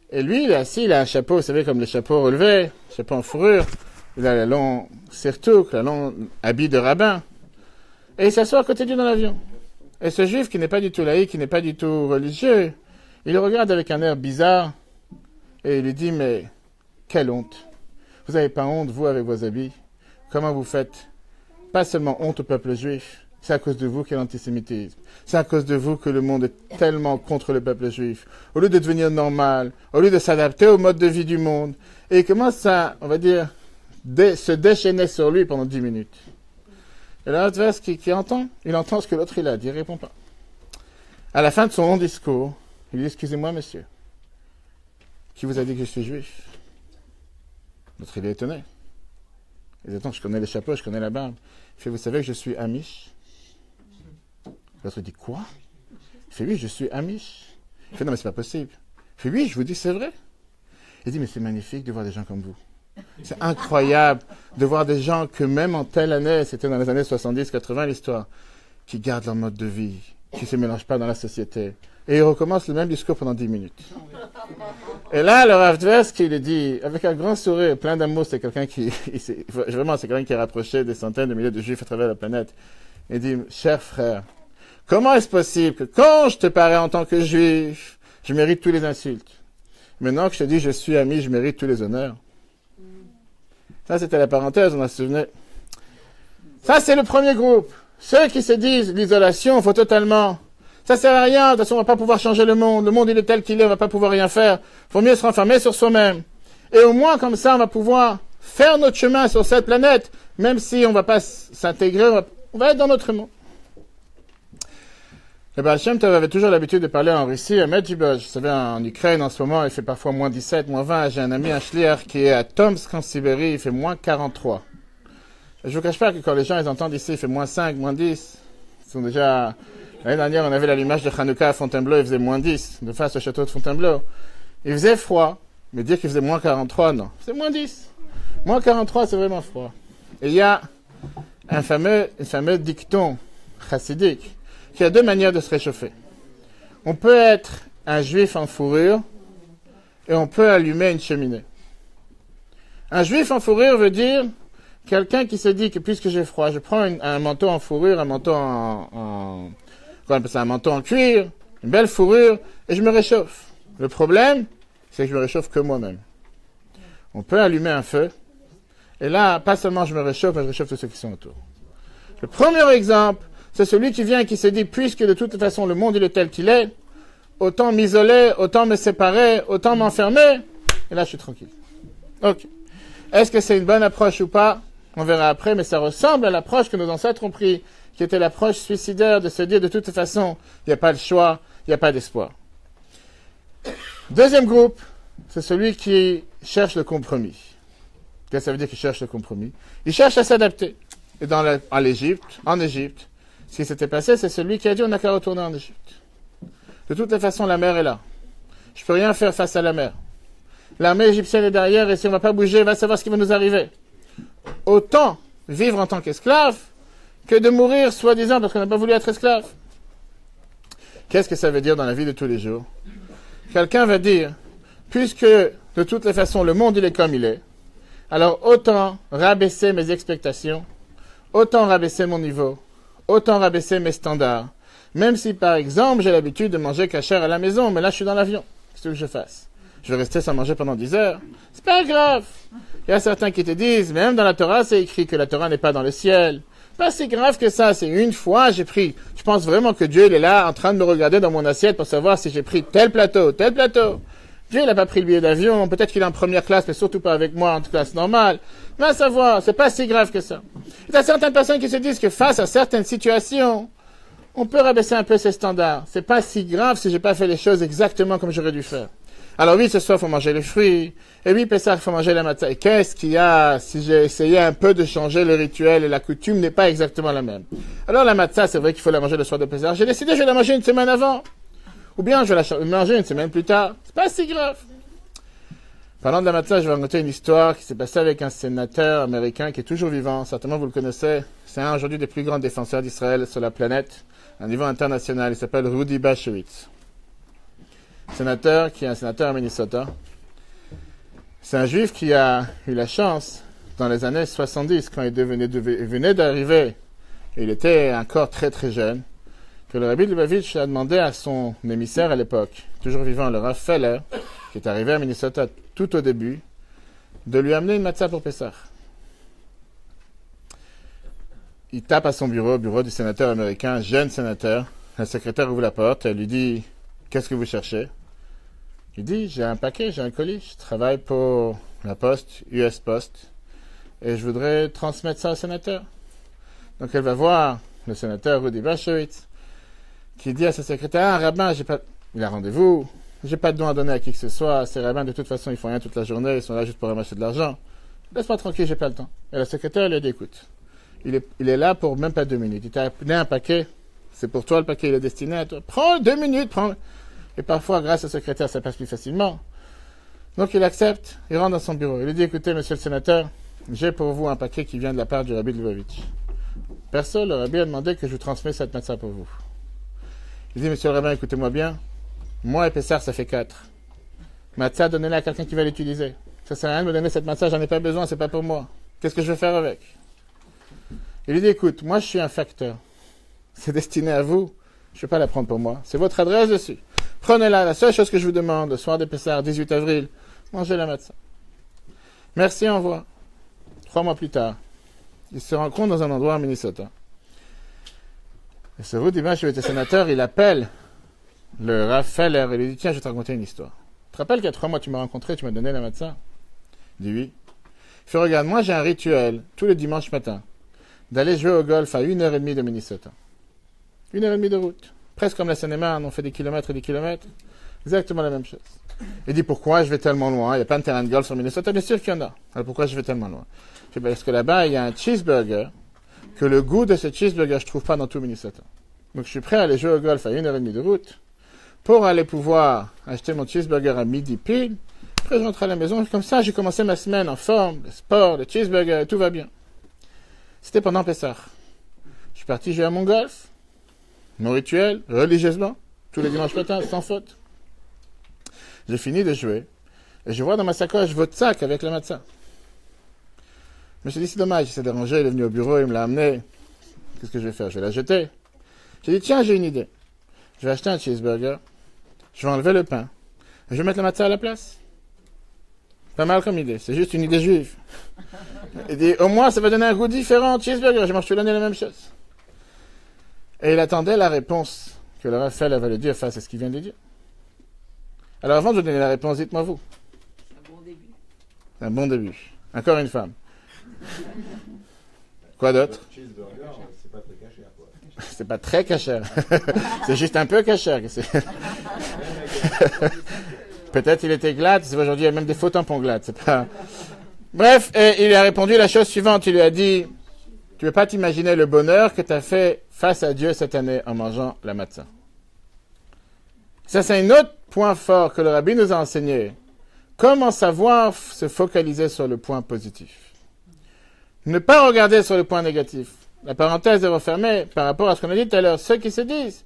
Et lui, il est assis, il a un chapeau, vous savez, comme les chapeaux relevés, chapeau en fourrure. Il a le long surtout, le long habit de rabbin. Et il s'assoit à côté de lui dans l'avion. Et ce juif qui n'est pas du tout laïque, qui n'est pas du tout religieux, il le regarde avec un air bizarre et il lui dit, mais quelle honte. Vous n'avez pas honte, vous, avec vos habits? Comment vous faites? Pas seulement honte au peuple juif, c'est à cause de vous qu'il y a l'antisémitisme. C'est à cause de vous que le monde est tellement contre le peuple juif. Au lieu de devenir normal, au lieu de s'adapter au mode de vie du monde, et il commence à, on va dire, se déchaîner sur lui pendant 10 minutes. Et là, qui entend, il entend ce que l'autre il a dit, il répond pas. À la fin de son long discours, il dit, excusez-moi, monsieur, qui vous a dit que je suis juif? L'autre il est étonné. Il dit, attends, je connais les chapeaux, je connais la barbe. Il fait, vous savez que je suis Amish? L'autre dit, quoi? Il fait, oui, je suis Amish. Il fait, non, mais c'est pas possible. Il fait, oui, je vous dis, c'est vrai. Il dit, mais c'est magnifique de voir des gens comme vous. C'est incroyable de voir des gens que même en telle année, c'était dans les années 70-80 l'histoire, qui gardent leur mode de vie, qui ne se mélangent pas dans la société. Et ils recommencent le même discours pendant 10 minutes. Et là, le Rav Tversky, il dit, avec un grand sourire, plein d'amour, c'est quelqu'un qui, vraiment, c'est quelqu'un qui a rapproché des centaines de milliers de juifs à travers la planète. Il dit, cher frère, comment est-ce possible que quand je te parais en tant que juif, je mérite tous les insultes? Maintenant que je te dis je suis ami, je mérite tous les honneurs. Ça, c'était la parenthèse, on a souvenu. Ça, c'est le premier groupe. Ceux qui se disent l'isolation, faut totalement. Ça sert à rien, de toute façon, on va pas pouvoir changer le monde. Le monde, il est tel qu'il est, on va pas pouvoir rien faire. Faut mieux se renfermer sur soi-même. Et au moins, comme ça, on va pouvoir faire notre chemin sur cette planète, même si on va pas s'intégrer, on va être dans notre monde. Le Baal Shem Tov avait toujours l'habitude de parler en Russie, à Medjibozh. Vous savez, en Ukraine, en ce moment, il fait parfois moins 17, moins 20. J'ai un ami, un shliach, qui est à Tomsk, en Sibérie, il fait moins 43. Et je vous cache pas que quand les gens, ils entendent ici, il fait moins 5, moins 10. Ils sont déjà... L'année dernière, on avait l'allumage de Hanouka à Fontainebleau, il faisait moins 10, de face au château de Fontainebleau. Il faisait froid, mais dire qu'il faisait moins 43, non. C'est moins 10. Moins 43, c'est vraiment froid. Et il y a un fameux dicton chassidique, qui a deux manières de se réchauffer. On peut être un juif en fourrure et on peut allumer une cheminée. Un juif en fourrure veut dire quelqu'un qui se dit que puisque j'ai froid, je prends un manteau en fourrure, un manteau on appelle ça un manteau en cuir, une belle fourrure, et je me réchauffe. Le problème, c'est que je me réchauffe que moi-même. On peut allumer un feu, et là, pas seulement je me réchauffe, mais je réchauffe tous ceux qui sont autour. Le premier exemple, c'est celui qui vient et qui se dit, puisque de toute façon le monde il est tel qu'il est, autant m'isoler, autant me séparer, autant m'enfermer, et là je suis tranquille. Ok. Est-ce que c'est une bonne approche ou pas? On verra après, mais ça ressemble à l'approche que nos ancêtres ont pris, qui était l'approche suicidaire de se dire, de toute façon, il n'y a pas de choix, il n'y a pas d'espoir. Deuxième groupe, c'est celui qui cherche le compromis. Qu'est-ce que ça veut dire qu'il cherche le compromis? Il cherche à s'adapter. Et en Égypte, ce qui s'était passé, c'est celui qui a dit on n'a qu'à retourner en Égypte. De toutes les façons, la mer est là. Je peux rien faire face à la mer. L'armée égyptienne est derrière et si on va pas bouger, on va savoir ce qui va nous arriver. Autant vivre en tant qu'esclave que de mourir soi-disant parce qu'on n'a pas voulu être esclave. Qu'est-ce que ça veut dire dans la vie de tous les jours? Quelqu'un va dire, puisque de toutes les façons le monde il est comme il est, alors autant rabaisser mes expectations, autant rabaisser mon niveau, autant rabaisser mes standards. Même si, par exemple, j'ai l'habitude de manger cachère à la maison, mais là, je suis dans l'avion. Qu'est-ce que je fasse? Je vais rester sans manger pendant 10 heures? C'est pas grave. Il y a certains qui te disent, même dans la Torah, c'est écrit que la Torah n'est pas dans le ciel. Pas si grave que ça. C'est une fois, j'ai pris. Je pense vraiment que Dieu, il est là, en train de me regarder dans mon assiette pour savoir si j'ai pris tel plateau, tel plateau. Dieu, il n'a pas pris le billet d'avion, peut-être qu'il est en première classe, mais surtout pas avec moi en classe normale. Mais à savoir, c'est pas si grave que ça. Il y a certaines personnes qui se disent que face à certaines situations, on peut rabaisser un peu ses standards. C'est pas si grave si j'ai pas fait les choses exactement comme j'aurais dû faire. Alors oui, ce soir, faut manger les fruits. Et oui, Pessah, faut manger la matzah. Et qu'est-ce qu'il y a si j'ai essayé un peu de changer le rituel et la coutume n'est pas exactement la même? Alors la matzah, c'est vrai qu'il faut la manger le soir de Pessah. J'ai décidé, je vais la manger une semaine avant. Ou bien, je vais la manger une semaine plus tard. C'est pas si grave. Parlant de la matzah, je vais raconter une histoire qui s'est passée avec un sénateur américain qui est toujours vivant. Certainement, vous le connaissez. C'est un aujourd'hui des plus grands défenseurs d'Israël sur la planète, à un niveau international. Il s'appelle Rudy Bashevitz. Sénateur, qui est un sénateur à Minnesota. C'est un juif qui a eu la chance, dans les années 70, quand il venait d'arriver, et il était encore très très jeune, que le Rabbi de Lubavitch a demandé à son émissaire à l'époque, toujours vivant, le Rav Feller, qui est arrivé à Minnesota tout au début, de lui amener une matzah pour Pessah. Il tape à son bureau du sénateur américain, jeune sénateur. La secrétaire ouvre la porte, elle lui dit « Qu'est-ce que vous cherchez ?» Il dit « J'ai un paquet, j'ai un colis, je travaille pour la poste, US Post, et je voudrais transmettre ça au sénateur. » Donc elle va voir le sénateur Rudy Bashevitz, qui dit à sa secrétaire « Ah, rabbin, il a rendez-vous, j'ai pas de don à donner à qui que ce soit, ces rabbins de toute façon ils font rien toute la journée, ils sont là juste pour ramasser de l'argent. Laisse-moi tranquille, j'ai pas le temps. » Et la secrétaire lui a dit « Écoute, il est là pour même pas 2 minutes, il t'a amené un paquet, c'est pour toi le paquet, il est destiné à toi. Prends 2 minutes, prends. » Et parfois, grâce au secrétaire, ça passe plus facilement. Donc il accepte, il rentre dans son bureau. Il lui dit, écoutez, monsieur le sénateur, j'ai pour vous un paquet qui vient de la part du Rabbi de Lubavitch. Perso, le Rabbi a demandé que je vous transmette cette matzah pour vous. Il dit, monsieur le rabbin, écoutez-moi bien, moi et Pessah, ça fait 4. Matzah, donnez-la à quelqu'un qui va l'utiliser. Ça sert à rien de me donner cette matzah, j'en ai pas besoin, c'est pas pour moi. Qu'est-ce que je vais faire avec? Il lui dit, écoute, moi je suis un facteur. C'est destiné à vous, je ne vais pas la prendre pour moi. C'est votre adresse dessus. Prenez-la, la seule chose que je vous demande, le soir de Pessah, 18 avril, mangez la matzah. Merci, au revoir. 3 mois plus tard, il se rencontre dans un endroit à Minnesota. Et ce Rudy Bashevitz, le sénateur, il appelle le Rav Feller et lui dit, tiens, je vais te raconter une histoire. Tu te rappelles qu'il y a 3 mois, tu m'as rencontré, tu m'as donné la matzah? Il dit oui. Il fait, regarde, moi j'ai un rituel, tous les dimanches matin, d'aller jouer au golf à 1h30 de Minnesota. 1h30 de route. Presque comme la Seine-et-Marne, on fait des kilomètres et des kilomètres. Exactement la même chose. Il dit, pourquoi je vais tellement loin? Il n'y a pas de terrain de golf sur Minnesota? Bien sûr qu'il y en a. Alors pourquoi je vais tellement loin? Parce que là-bas, il y a un cheeseburger, que le goût de ce cheeseburger, je ne trouve pas dans tout Minnesota. Donc je suis prêt à aller jouer au golf à 1h30 de route, pour aller pouvoir acheter mon cheeseburger à midi pile. Après, je rentre à la maison. Comme ça, j'ai commencé ma semaine en forme, le sport, le cheeseburger, tout va bien. C'était pendant Pessah. Je suis parti jouer à mon golf. Mon rituel, religieusement, tous les dimanches matins, sans faute. J'ai fini de jouer, et je vois dans ma sacoche votre sac avec la matzah. Je me suis dit, c'est dommage, il s'est dérangé, il est venu au bureau, il me l'a amené. Qu'est-ce que je vais faire? Je vais la jeter. J'ai dit, tiens, j'ai une idée. Je vais acheter un cheeseburger, je vais enlever le pain, et je vais mettre la matzah à la place. Pas mal comme idée, c'est juste une idée juive. Il dit, au moins, ça va donner un goût différent au cheeseburger, je mange toute l'année la même chose. Et il attendait la réponse que le Raphaël avait le dire face à ce qu'il vient de dire. Alors avant de donner la réponse, dites-moi vous. Un bon début. Un bon début. Encore une femme. Quoi d'autre? Cheeseburger, c'est pas très cachère, quoi. C'est pas très cachère. C'est juste un peu cachère. Peut-être il était glad. Aujourd'hui, il y a même des faux tampons glad. C'est pas... Bref, et il a répondu la chose suivante. Il lui a dit, tu ne peux pas t'imaginer le bonheur que tu as fait face à Dieu cette année en mangeant la matzah. Ça, c'est un autre point fort que le Rabbi nous a enseigné. Comment savoir se focaliser sur le point positif. Ne pas regarder sur le point négatif. La parenthèse est refermée par rapport à ce qu'on a dit tout à l'heure. Ceux qui se disent,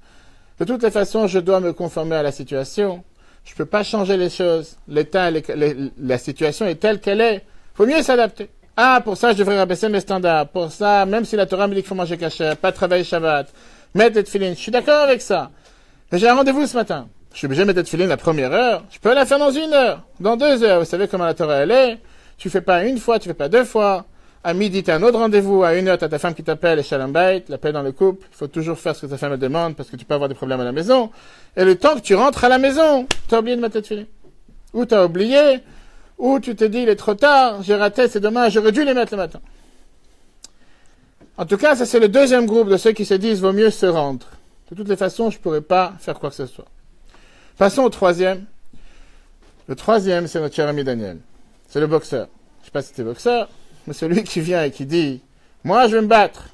de toutes les façons, je dois me conformer à la situation. Je ne peux pas changer les choses. La situation est telle qu'elle est. Il faut mieux s'adapter. Ah, pour ça, je devrais rabaisser mes standards. Pour ça, même si la Torah me dit qu'il faut manger kasher, pas travailler Shabbat, mettre des tefilines, je suis d'accord avec ça. Mais j'ai un rendez-vous ce matin. Je suis obligé de mettre des tefilines la première heure. Je peux la faire dans 1 heure, dans 2 heures. Vous savez comment la Torah elle est. Tu fais pas une fois, tu fais pas 2 fois. À midi, tu as un autre rendez-vous. À 1 heure, tu as ta femme qui t'appelle, et shalom bayit, la paix dans le couple. Il faut toujours faire ce que ta femme demande parce que tu peux avoir des problèmes à la maison. Et le temps que tu rentres à la maison, tu as oublié de mettre tes tefilines. Ou tu as oublié, ou tu te dis, il est trop tard, j'ai raté, c'est dommage, j'aurais dû les mettre le matin. En tout cas, ça c'est le deuxième groupe de ceux qui se disent, vaut mieux se rendre. De toutes les façons, je ne pourrais pas faire quoi que ce soit. Passons au troisième. Le troisième, c'est notre cher ami Daniel. C'est le boxeur. Je ne sais pas si c'est boxeur, mais celui qui vient et qui dit, moi je vais me battre.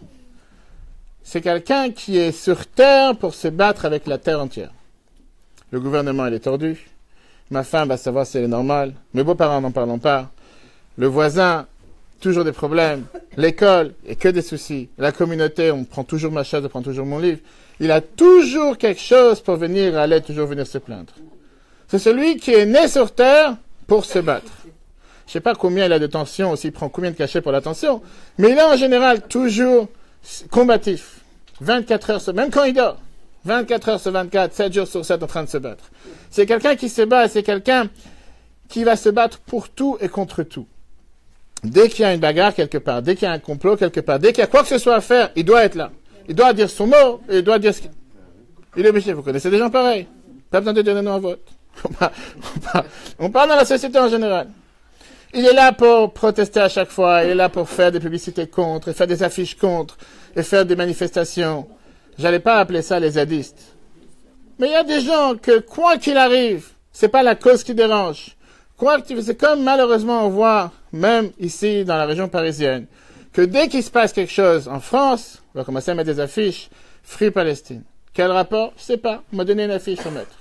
C'est quelqu'un qui est sur terre pour se battre avec la terre entière. Le gouvernement, il est tordu. Ma femme va savoir si elle est normale. Mes beaux-parents, n'en parlons pas. Le voisin, toujours des problèmes. L'école, et que des soucis. La communauté, on prend toujours ma chaise, on prend toujours mon livre. Il a toujours quelque chose pour venir, aller toujours venir se plaindre. C'est celui qui est né sur terre pour se battre. Je sais pas combien il a de tension, s'il prend combien de cachets pour la tension, mais il est en général toujours combatif. 24 heures sur, même quand il dort. 24 heures sur 24, 7 jours sur 7 en train de se battre. C'est quelqu'un qui se bat, c'est quelqu'un qui va se battre pour tout et contre tout. Dès qu'il y a une bagarre quelque part, dès qu'il y a un complot quelque part, dès qu'il y a quoi que ce soit à faire, il doit être là. Il doit dire son mot, et il doit dire ce qu'il... Il est obligé, vous connaissez des gens pareils. Pas besoin de donner un vote. On parle dans la société en général. Il est là pour protester à chaque fois, il est là pour faire des publicités contre, et faire des affiches contre, et faire des manifestations. J'allais pas appeler ça les zadistes. Mais il y a des gens que, quoi qu'il arrive, c'est pas la cause qui dérange. C'est comme malheureusement on voit, même ici dans la région parisienne, que dès qu'il se passe quelque chose en France, on va commencer à mettre des affiches, Free Palestine. Quel rapport? Je sais pas. On m'a donné une affiche pour mettre.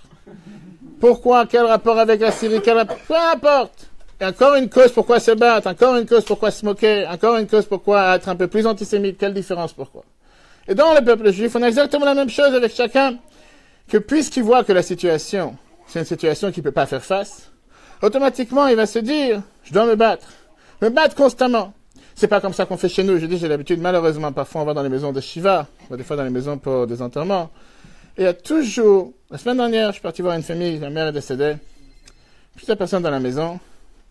Pourquoi? Quel rapport avec la Syrie? Peu importe. Et encore une cause pourquoi se battre, encore une cause pourquoi se moquer, encore une cause pourquoi être un peu plus antisémite. Quelle différence pourquoi? Et dans le peuple juif, on a exactement la même chose avec chacun, que puisqu'il voit que la situation, c'est une situation qu'il ne peut pas faire face, automatiquement il va se dire, je dois me battre constamment. C'est pas comme ça qu'on fait chez nous. Je dis, j'ai l'habitude, malheureusement, parfois on va dans les maisons de Shiva, on va des fois dans les maisons pour des enterrements. Et il y a toujours, la semaine dernière, je suis parti voir une famille, la mère est décédée, plusieurs personnes dans la maison,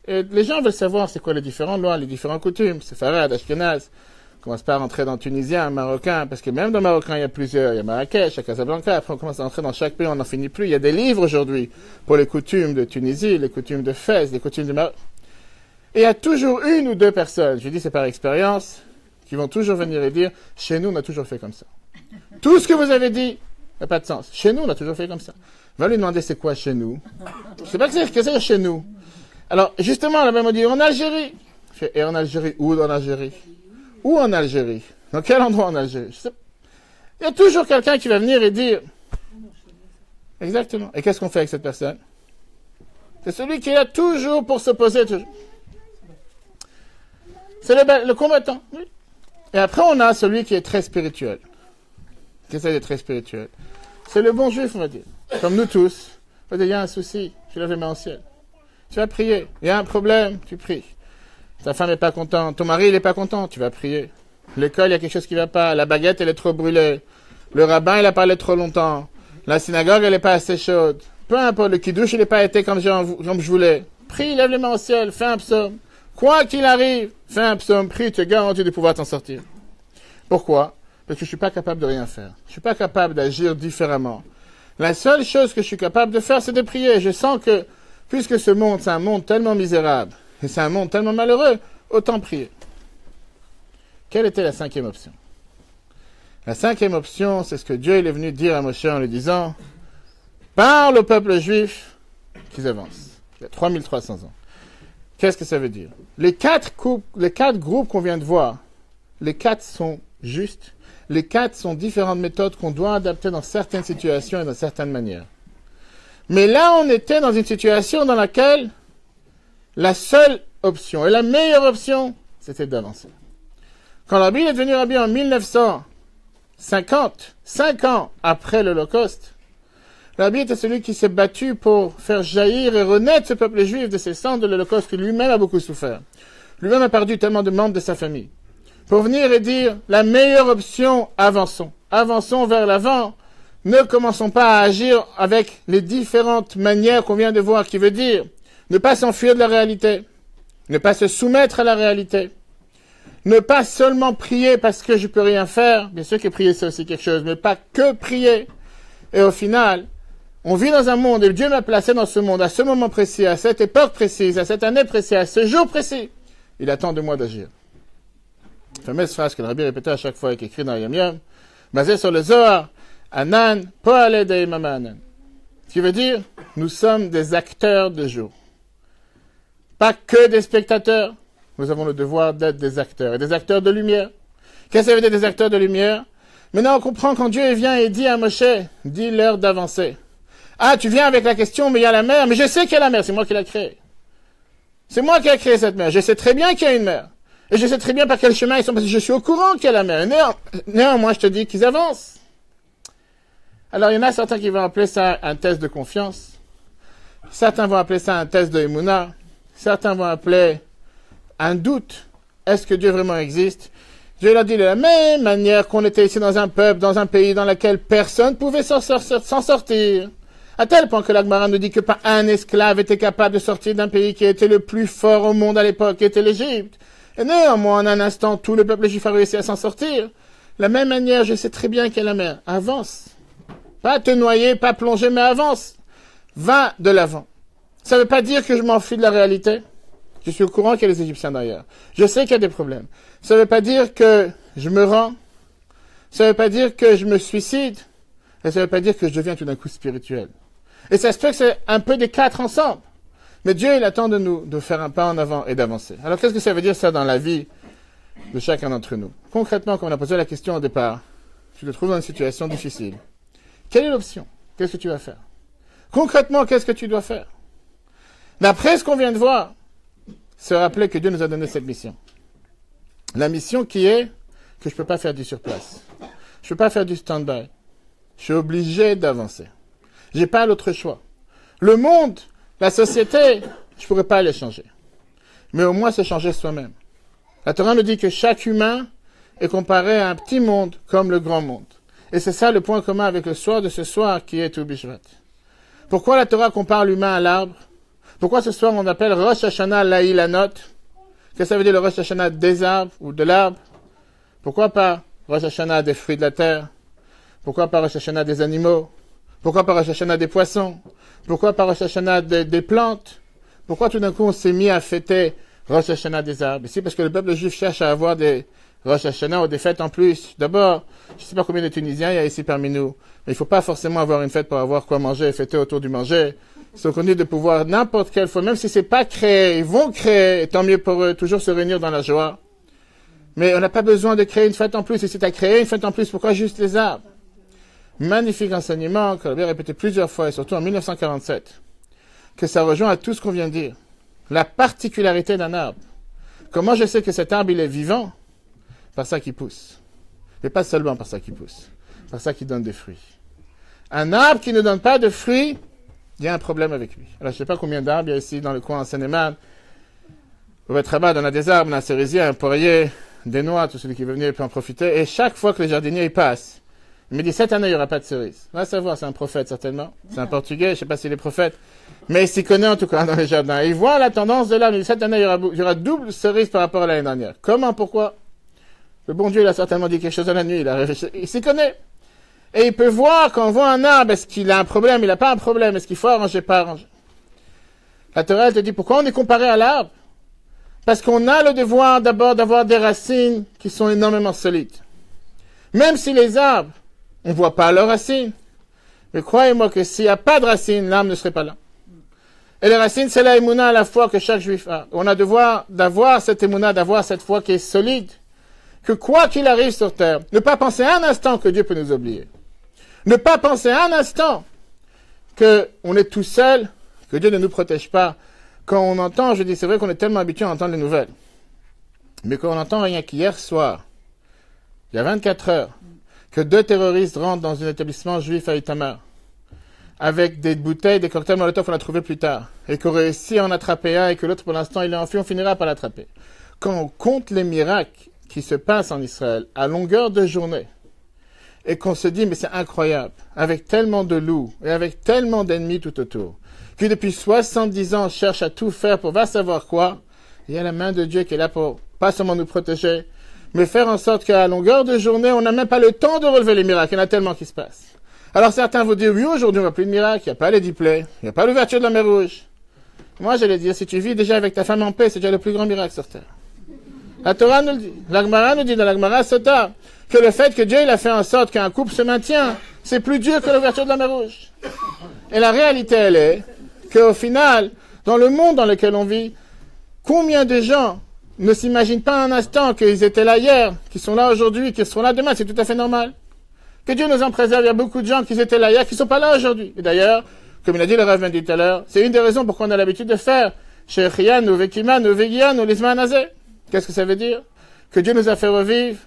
et les gens veulent savoir c'est quoi les différentes lois, les différentes coutumes, c'est Farad, Ashkenaz. On commence pas à rentrer dans le tunisien, marocain, parce que même dans le marocain, il y a plusieurs, il y a Marrakech, il y a Casablanca, après on commence à rentrer dans chaque pays, on n'en finit plus. Il y a des livres aujourd'hui pour les coutumes de Tunisie, les coutumes de Fès, les coutumes du Maroc. Et il y a toujours une ou deux personnes, je dis c'est par expérience, qui vont toujours venir et dire, chez nous, on a toujours fait comme ça. Tout ce que vous avez dit n'a pas de sens. Chez nous, on a toujours fait comme ça. Va lui demander c'est quoi chez nous. Je sais pas ce que c'est chez nous. Alors, justement, la même on dit, en Algérie. Et en Algérie, où en Algérie? Où en Algérie? Dans quel endroit en Algérie? Je sais pas. Il y a toujours quelqu'un qui va venir et dire, exactement. Et qu'est-ce qu'on fait avec cette personne? C'est celui qui est là toujours pour s'opposer, toujours. C'est le combattant. Oui. Et après, on a celui qui est très spirituel. Qui essaie d'être très spirituel. C'est le bon juif, on va dire. Comme nous tous. On va dire, il y a un souci, tu lèves les mains au ciel. Tu vas prier. Il y a un problème, tu pries. Ta femme n'est pas contente. Ton mari, il n'est pas content, tu vas prier. L'école, il y a quelque chose qui ne va pas. La baguette, elle est trop brûlée. Le rabbin, il a parlé trop longtemps. La synagogue, elle n'est pas assez chaude. Peu importe, le kiddush, il n'est pas été comme je voulais. Prie, lève les mains au ciel, fais un psaume. Quoi qu'il arrive, fais un psaume, prie, tu es garanti de pouvoir t'en sortir. Pourquoi? Parce que je suis pas capable de rien faire. Je suis pas capable d'agir différemment. La seule chose que je suis capable de faire, c'est de prier. Je sens que, puisque ce monde, c'est un monde tellement misérable, et c'est un monde tellement malheureux, autant prier. Quelle était la cinquième option? La cinquième option, c'est ce que Dieu il est venu dire à Moshe en lui disant, parle au peuple juif qu'ils avancent. Il y a 3300 ans. Qu'est-ce que ça veut dire? Les quatre groupes qu'on vient de voir, les quatre sont justes. Les quatre sont différentes méthodes qu'on doit adapter dans certaines situations et dans certaines manières. Mais là, on était dans une situation dans laquelle la seule option et la meilleure option, c'était d'avancer. Quand Rabbi est devenu Rabbi en 1950, 5 ans après l'Holocauste, Rabbi était celui qui s'est battu pour faire jaillir et renaître ce peuple juif de ses cendres de l'Holocauste, qui lui-même a beaucoup souffert. Lui-même a perdu tellement de membres de sa famille. Pour venir et dire, la meilleure option, avançons. Avançons vers l'avant. Ne commençons pas à agir avec les différentes manières qu'on vient de voir, qui veut dire ne pas s'enfuir de la réalité, ne pas se soumettre à la réalité, ne pas seulement prier parce que je peux rien faire. Bien sûr que prier c'est aussi quelque chose, mais pas que prier. Et au final, On vit dans un monde et Dieu m'a placé dans ce monde à ce moment précis, à cette époque précise, à cette année précise, à ce jour précis. Il attend de moi d'agir. Fameuse phrase que le Rabbi répétait à chaque fois et qui est écrite dans Yom Yom, basée sur le Zohar, Anan, Poale de Imama Anan. Ce qui veut dire, nous sommes des acteurs de jour. Pas que des spectateurs, nous avons le devoir d'être des acteurs, et des acteurs de lumière. Qu'est-ce que ça veut dire des acteurs de lumière? Maintenant, on comprend quand Dieu vient et dit à Moshe, dis l'heure d'avancer. Ah, tu viens avec la question, mais il y a la mer, mais je sais qu'il y a la mer, c'est moi qui l'ai créée. C'est moi qui ai créé cette mer, je sais très bien qu'il y a une mer. Et je sais très bien par quel chemin ils sont passés, je suis au courant qu'il y a la mer. Néanmoins, je te dis qu'ils avancent. Alors, il y en a certains qui vont appeler ça un test de confiance. Certains vont appeler ça un test de Emouna. Certains vont appeler un doute. Est-ce que Dieu vraiment existe? Dieu l'a dit de la même manière qu'on était ici dans un peuple, dans un pays dans lequel personne ne pouvait s'en sortir. À tel point que l'Agmara nous dit que pas un esclave était capable de sortir d'un pays qui était le plus fort au monde à l'époque, qui était l'Égypte. Et néanmoins, en un instant, tout le peuple juif a réussi à s'en sortir. De la même manière, je sais très bien qu'il y a la mer. Avance. Pas te noyer, pas plonger, mais avance. Va de l'avant. Ça ne veut pas dire que je m'enfuis de la réalité. Je suis au courant qu'il y a les Égyptiens derrière. Je sais qu'il y a des problèmes. Ça ne veut pas dire que je me rends. Ça ne veut pas dire que je me suicide. Et ça ne veut pas dire que je deviens tout d'un coup spirituel. Et ça se peut que c'est un peu des quatre ensemble. Mais Dieu, il attend de nous de faire un pas en avant et d'avancer. Alors, qu'est-ce que ça veut dire, ça, dans la vie de chacun d'entre nous? Concrètement, comme on a posé la question au départ, tu te trouves dans une situation difficile. Quelle est l'option? Qu'est-ce que tu vas faire? Concrètement, qu'est-ce que tu dois faire? D'après ce qu'on vient de voir, se rappeler que Dieu nous a donné cette mission. La mission qui est que je ne peux pas faire du surplace. Je ne peux pas faire du stand-by. Je suis obligé d'avancer. Je n'ai pas l'autre choix. Le monde, la société, je ne pourrais pas les changer. Mais au moins se changer soi-même. La Torah nous dit que chaque humain est comparé à un petit monde comme le grand monde. Et c'est ça le point commun avec le soir de ce soir qui est Tou Bishvat. Pourquoi la Torah compare l'humain à l'arbre? Pourquoi ce soir on appelle Rosh Hashanah l'Aïlanot? Qu'est-ce que ça veut dire le Rosh Hashanah des arbres ou de l'arbre? Pourquoi pas Rosh Hashanah des fruits de la terre? Pourquoi pas Rosh Hashanah des animaux? Pourquoi pas Rosh Hashanah des poissons? Pourquoi pas Rosh Hashanah des plantes? Pourquoi tout d'un coup on s'est mis à fêter Rosh Hashanah des arbres? Ici parce que le peuple juif cherche à avoir des Rosh Hashanah ou des fêtes en plus. D'abord, je ne sais pas combien de Tunisiens il y a ici parmi nous, mais il ne faut pas forcément avoir une fête pour avoir quoi manger et fêter autour du manger. Ils sont connus de pouvoir n'importe quelle fois, même si c'est pas créé, ils vont créer, et tant mieux pour eux, toujours se réunir dans la joie. Mais on n'a pas besoin de créer une fête en plus. Et si tu as créé une fête en plus, pourquoi juste les arbres? Magnifique enseignement que j'ai répété plusieurs fois, et surtout en 1947, que ça rejoint à tout ce qu'on vient de dire. La particularité d'un arbre. Comment je sais que cet arbre, il est vivant? Par ça qu'il pousse. Mais pas seulement par ça qu'il pousse. Par ça qu'il donne des fruits. Un arbre qui ne donne pas de fruits, il y a un problème avec lui. Alors, je ne sais pas combien d'arbres il y a ici dans le coin en Seine-et-Marne. Au Betrabad, on a des arbres, on a un cerisier, un poirier, des noix, tout celui qui veut venir peut en profiter. Et chaque fois que les jardiniers y passent, il me dit, cette année, il n'y aura pas de cerises. On va savoir, c'est un prophète, certainement. C'est un portugais, je ne sais pas s'il est prophète. Mais il s'y connaît, en tout cas, dans les jardins. Il voit la tendance de l'arbre. Il dit, cette année, il y aura double cerise par rapport à l'année dernière. Comment? Pourquoi? Le bon Dieu, il a certainement dit quelque chose à la nuit. Il s'y connaît. Et il peut voir, quand on voit un arbre, est-ce qu'il a un problème? Il n'a pas un problème. Est-ce qu'il faut arranger? Pas arranger. La Torah, elle te dit, pourquoi on est comparé à l'arbre? Parce qu'on a le devoir, d'abord, d'avoir des racines qui sont énormément solides. Même si les arbres, on ne voit pas leurs racines. Mais croyez-moi que s'il n'y a pas de racines, l'arbre ne serait pas là. Et les racines, c'est la émouna à la foi que chaque juif a. On a devoir d'avoir cette émouna, d'avoir cette foi qui est solide. Que quoi qu'il arrive sur terre, ne pas penser un instant que Dieu peut nous oublier. Ne pas penser un instant qu'on est tout seul, que Dieu ne nous protège pas. Quand on entend, je dis, c'est vrai qu'on est tellement habitué à entendre les nouvelles. Mais quand on entend rien qu'hier soir, il y a 24 heures, que 2 terroristes rentrent dans un établissement juif à Itamar, avec des bouteilles, des cocktails Molotov, on l'a trouvé plus tard, et qu'on réussit à en attraper un, et que l'autre, pour l'instant, il est enfui, on finira par l'attraper. Quand on compte les miracles qui se passent en Israël, à longueur de journée, et qu'on se dit, mais c'est incroyable, avec tellement de loups, et avec tellement d'ennemis tout autour, qui depuis 70 ans cherchent à tout faire pour va savoir quoi, il y a la main de Dieu qui est là pour pas seulement nous protéger, mais faire en sorte qu'à longueur de journée, on n'a même pas le temps de relever les miracles, il y en a tellement qui se passent. Alors certains vont dire, oui, aujourd'hui on voit plus de miracles, il n'y a pas les diplômes, il n'y a pas l'ouverture de la mer Rouge. Moi j'allais dire, si tu vis déjà avec ta femme en paix, c'est déjà le plus grand miracle sur terre. La Torah nous le dit, l'Agmara nous dit dans l'Agmara Sota, que le fait que Dieu il a fait en sorte qu'un couple se maintient, c'est plus dur que l'ouverture de la mer Rouge. Et la réalité elle est, qu'au final, dans le monde dans lequel on vit, combien de gens ne s'imaginent pas un instant qu'ils étaient là hier, qu'ils sont là aujourd'hui, qu'ils seront là demain, c'est tout à fait normal. Que Dieu nous en préserve, il y a beaucoup de gens qui étaient là hier, qui ne sont pas là aujourd'hui. Et d'ailleurs, comme il a dit le Rav Ben tout à l'heure, c'est une des raisons pour qu'on a l'habitude de faire Shechian ou Vekiman ou Vegian ou Lisman Azeh. Qu'est-ce que ça veut dire? Que Dieu nous a fait revivre,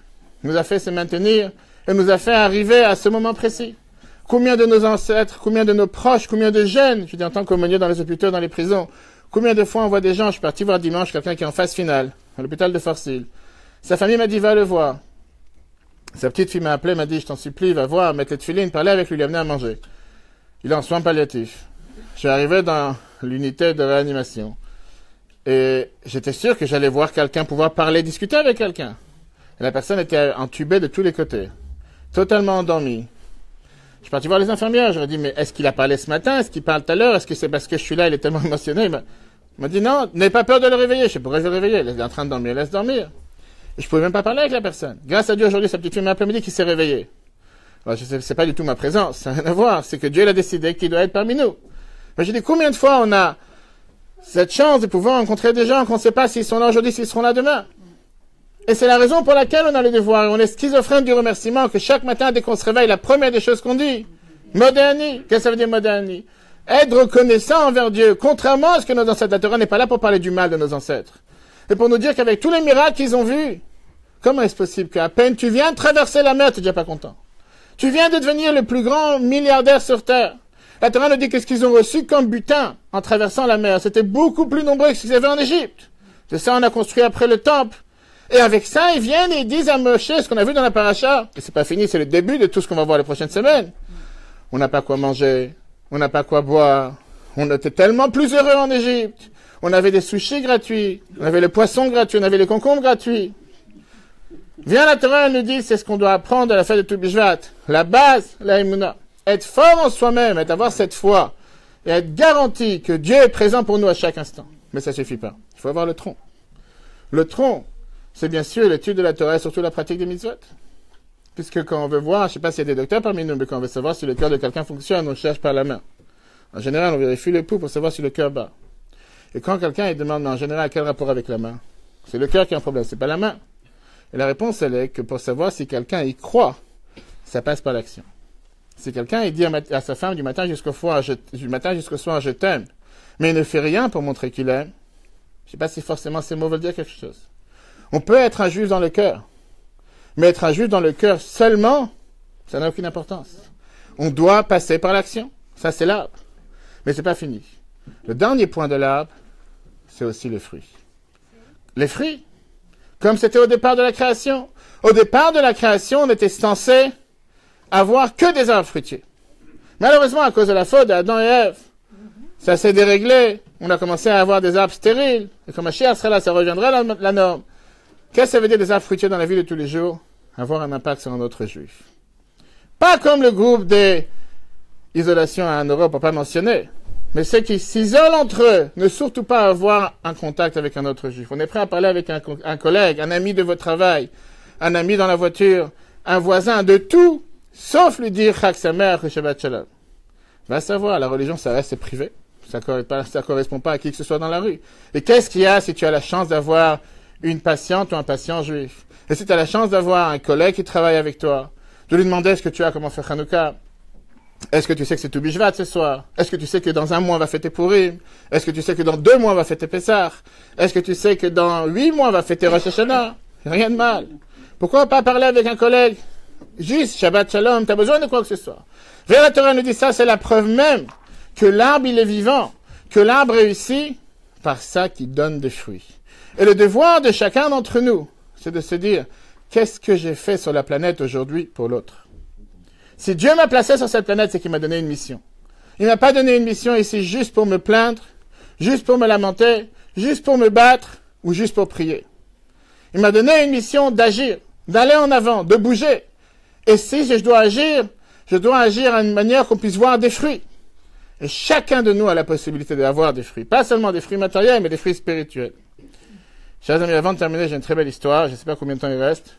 nous a fait se maintenir, et nous a fait arriver à ce moment précis. Combien de nos ancêtres, combien de nos proches, combien de jeunes, je dis en tant qu'aumônier dans les hôpitaux, dans les prisons, combien de fois on voit des gens, je suis parti voir dimanche quelqu'un qui est en phase finale, à l'hôpital de Forcil. Sa famille m'a dit, va le voir. Sa petite fille m'a appelé, m'a dit, je t'en supplie, va voir, mettre les tefilines, parler avec lui, lui amener à manger. Il est en soins palliatifs. Je suis arrivé dans l'unité de réanimation. Et j'étais sûr que j'allais voir quelqu'un, pouvoir parler, discuter avec quelqu'un. Et la personne était entubée de tous les côtés. Totalement endormie. Je suis parti voir les infirmières, j'aurais dit, mais est-ce qu'il a parlé ce matin? Est-ce qu'il parle tout à l'heure? Est-ce que c'est parce que je suis là, il est tellement émotionné? Il m'a dit, non, n'ayez pas peur de le réveiller. Je sais pourquoi je vais le réveiller. Il est en train de dormir, laisse dormir. Et je pouvais même pas parler avec la personne. Grâce à Dieu, aujourd'hui, sa petite fille m'a appelé, m'a dit qu'il s'est réveillé. Alors, c'est pas du tout ma présence, ça n'a rien à voir. C'est que Dieu l'a décidé qu'il doit être parmi nous. Mais j'ai dit, combien de fois on a cette chance de pouvoir rencontrer des gens qu'on ne sait pas s'ils sont là aujourd'hui, s'ils seront là demain? Et c'est la raison pour laquelle on a le devoir. Et on est schizophrène du remerciement que chaque matin, dès qu'on se réveille, la première des choses qu'on dit, Modéani. Qu'est-ce que ça veut dire Modéani? Être reconnaissant envers Dieu. Contrairement à ce que nos ancêtres, la Torah n'est pas là pour parler du mal de nos ancêtres. Et pour nous dire qu'avec tous les miracles qu'ils ont vus, comment est-ce possible qu'à peine tu viens de traverser la mer, tu n'es déjà pas content? Tu viens de devenir le plus grand milliardaire sur terre. La Torah nous dit que ce qu'ils ont reçu comme butin en traversant la mer, c'était beaucoup plus nombreux que ce qu'ils avaient en Égypte. C'est ça, on a construit après le temple. Et avec ça, ils viennent et ils disent à Moshe, ce qu'on a vu dans la paracha, et c'est pas fini, c'est le début de tout ce qu'on va voir les prochaines semaines. On n'a pas quoi manger, on n'a pas quoi boire, on était tellement plus heureux en Égypte. On avait des sushis gratuits, on avait les poissons gratuits, on avait les concombres gratuits. Viens la Torah, elle nous dit, c'est ce qu'on doit apprendre à la fête de Toubishvat. La base, la Emouna. Être fort en soi-même, avoir cette foi, et être garanti que Dieu est présent pour nous à chaque instant. Mais ça suffit pas. Il faut avoir le tronc. Le tronc, c'est bien sûr l'étude de la Torah et surtout la pratique des mitzvot. Puisque quand on veut voir, je sais pas s'il y a des docteurs parmi nous, mais quand on veut savoir si le cœur de quelqu'un fonctionne, on cherche par la main. En général, on vérifie le pouls pour savoir si le cœur bat. Et quand quelqu'un il demande, mais en général, quel rapport avec la main? C'est le cœur qui a un problème, c'est pas la main. Et la réponse, elle est que pour savoir si quelqu'un y croit, ça passe par l'action. Si quelqu'un il dit à sa femme du matin jusqu'au soir, je t'aime, mais il ne fait rien pour montrer qu'il aime, je sais pas si forcément ces mots veulent dire quelque chose. On peut être un juif dans le cœur, mais être un juif dans le cœur seulement, ça n'a aucune importance. On doit passer par l'action. Ça, c'est l'arbre. Mais c'est pas fini. Le dernier point de l'arbre, c'est aussi les fruits. Les fruits, comme c'était au départ de la création. Au départ de la création, on était censé avoir que des arbres fruitiers. Malheureusement, à cause de la faute d'Adam et Ève, ça s'est déréglé. On a commencé à avoir des arbres stériles. Et comme Mashiach sera là, ça reviendra la norme. Qu'est-ce que ça veut dire des arbres fruitiers dans la vie de tous les jours? Avoir un impact sur un autre juif. Pas comme le groupe des isolations en Europe, pour pas mentionner. Mais ceux qui s'isolent entre eux, ne surtout pas avoir un contact avec un autre juif. On est prêt à parler avec un collègue, un ami de votre travail, un ami dans la voiture, un voisin, de tout, sauf lui dire Chag Sameach ou Shabbat Shalom. Va savoir, la religion, ça reste privé. Ça correspond pas à qui que ce soit dans la rue. Et qu'est-ce qu'il y a si tu as la chance d'avoir une patiente ou un patient juif? Et si tu as la chance d'avoir un collègue qui travaille avec toi, de lui demander est-ce que tu as comment faire Hanouka? Est-ce que tu sais que c'est tout Bishvat ce soir? Est-ce que tu sais que dans 1 mois on va fêter Purim? Est-ce que tu sais que dans 2 mois on va fêter Pessah? Est-ce que tu sais que dans 8 mois on va fêter Rosh Hashanah? Rien de mal. Pourquoi pas parler avec un collègue? Juste Shabbat Shalom, t'as besoin de quoi que ce soit. La Torah nous dit ça, c'est la preuve même que l'arbre il est vivant, que l'arbre réussit par ça qui donne des fruits. Et le devoir de chacun d'entre nous, c'est de se dire, qu'est-ce que j'ai fait sur la planète aujourd'hui pour l'autre? Si Dieu m'a placé sur cette planète, c'est qu'il m'a donné une mission. Il m'a pas donné une mission ici juste pour me plaindre, juste pour me lamenter, juste pour me battre ou juste pour prier. Il m'a donné une mission d'agir, d'aller en avant, de bouger. Et si je dois agir, je dois agir d'une manière qu'on puisse voir des fruits. Et chacun de nous a la possibilité d'avoir des fruits. Pas seulement des fruits matériels, mais des fruits spirituels. Chers amis, avant de terminer, j'ai une très belle histoire. Je ne sais pas combien de temps il reste.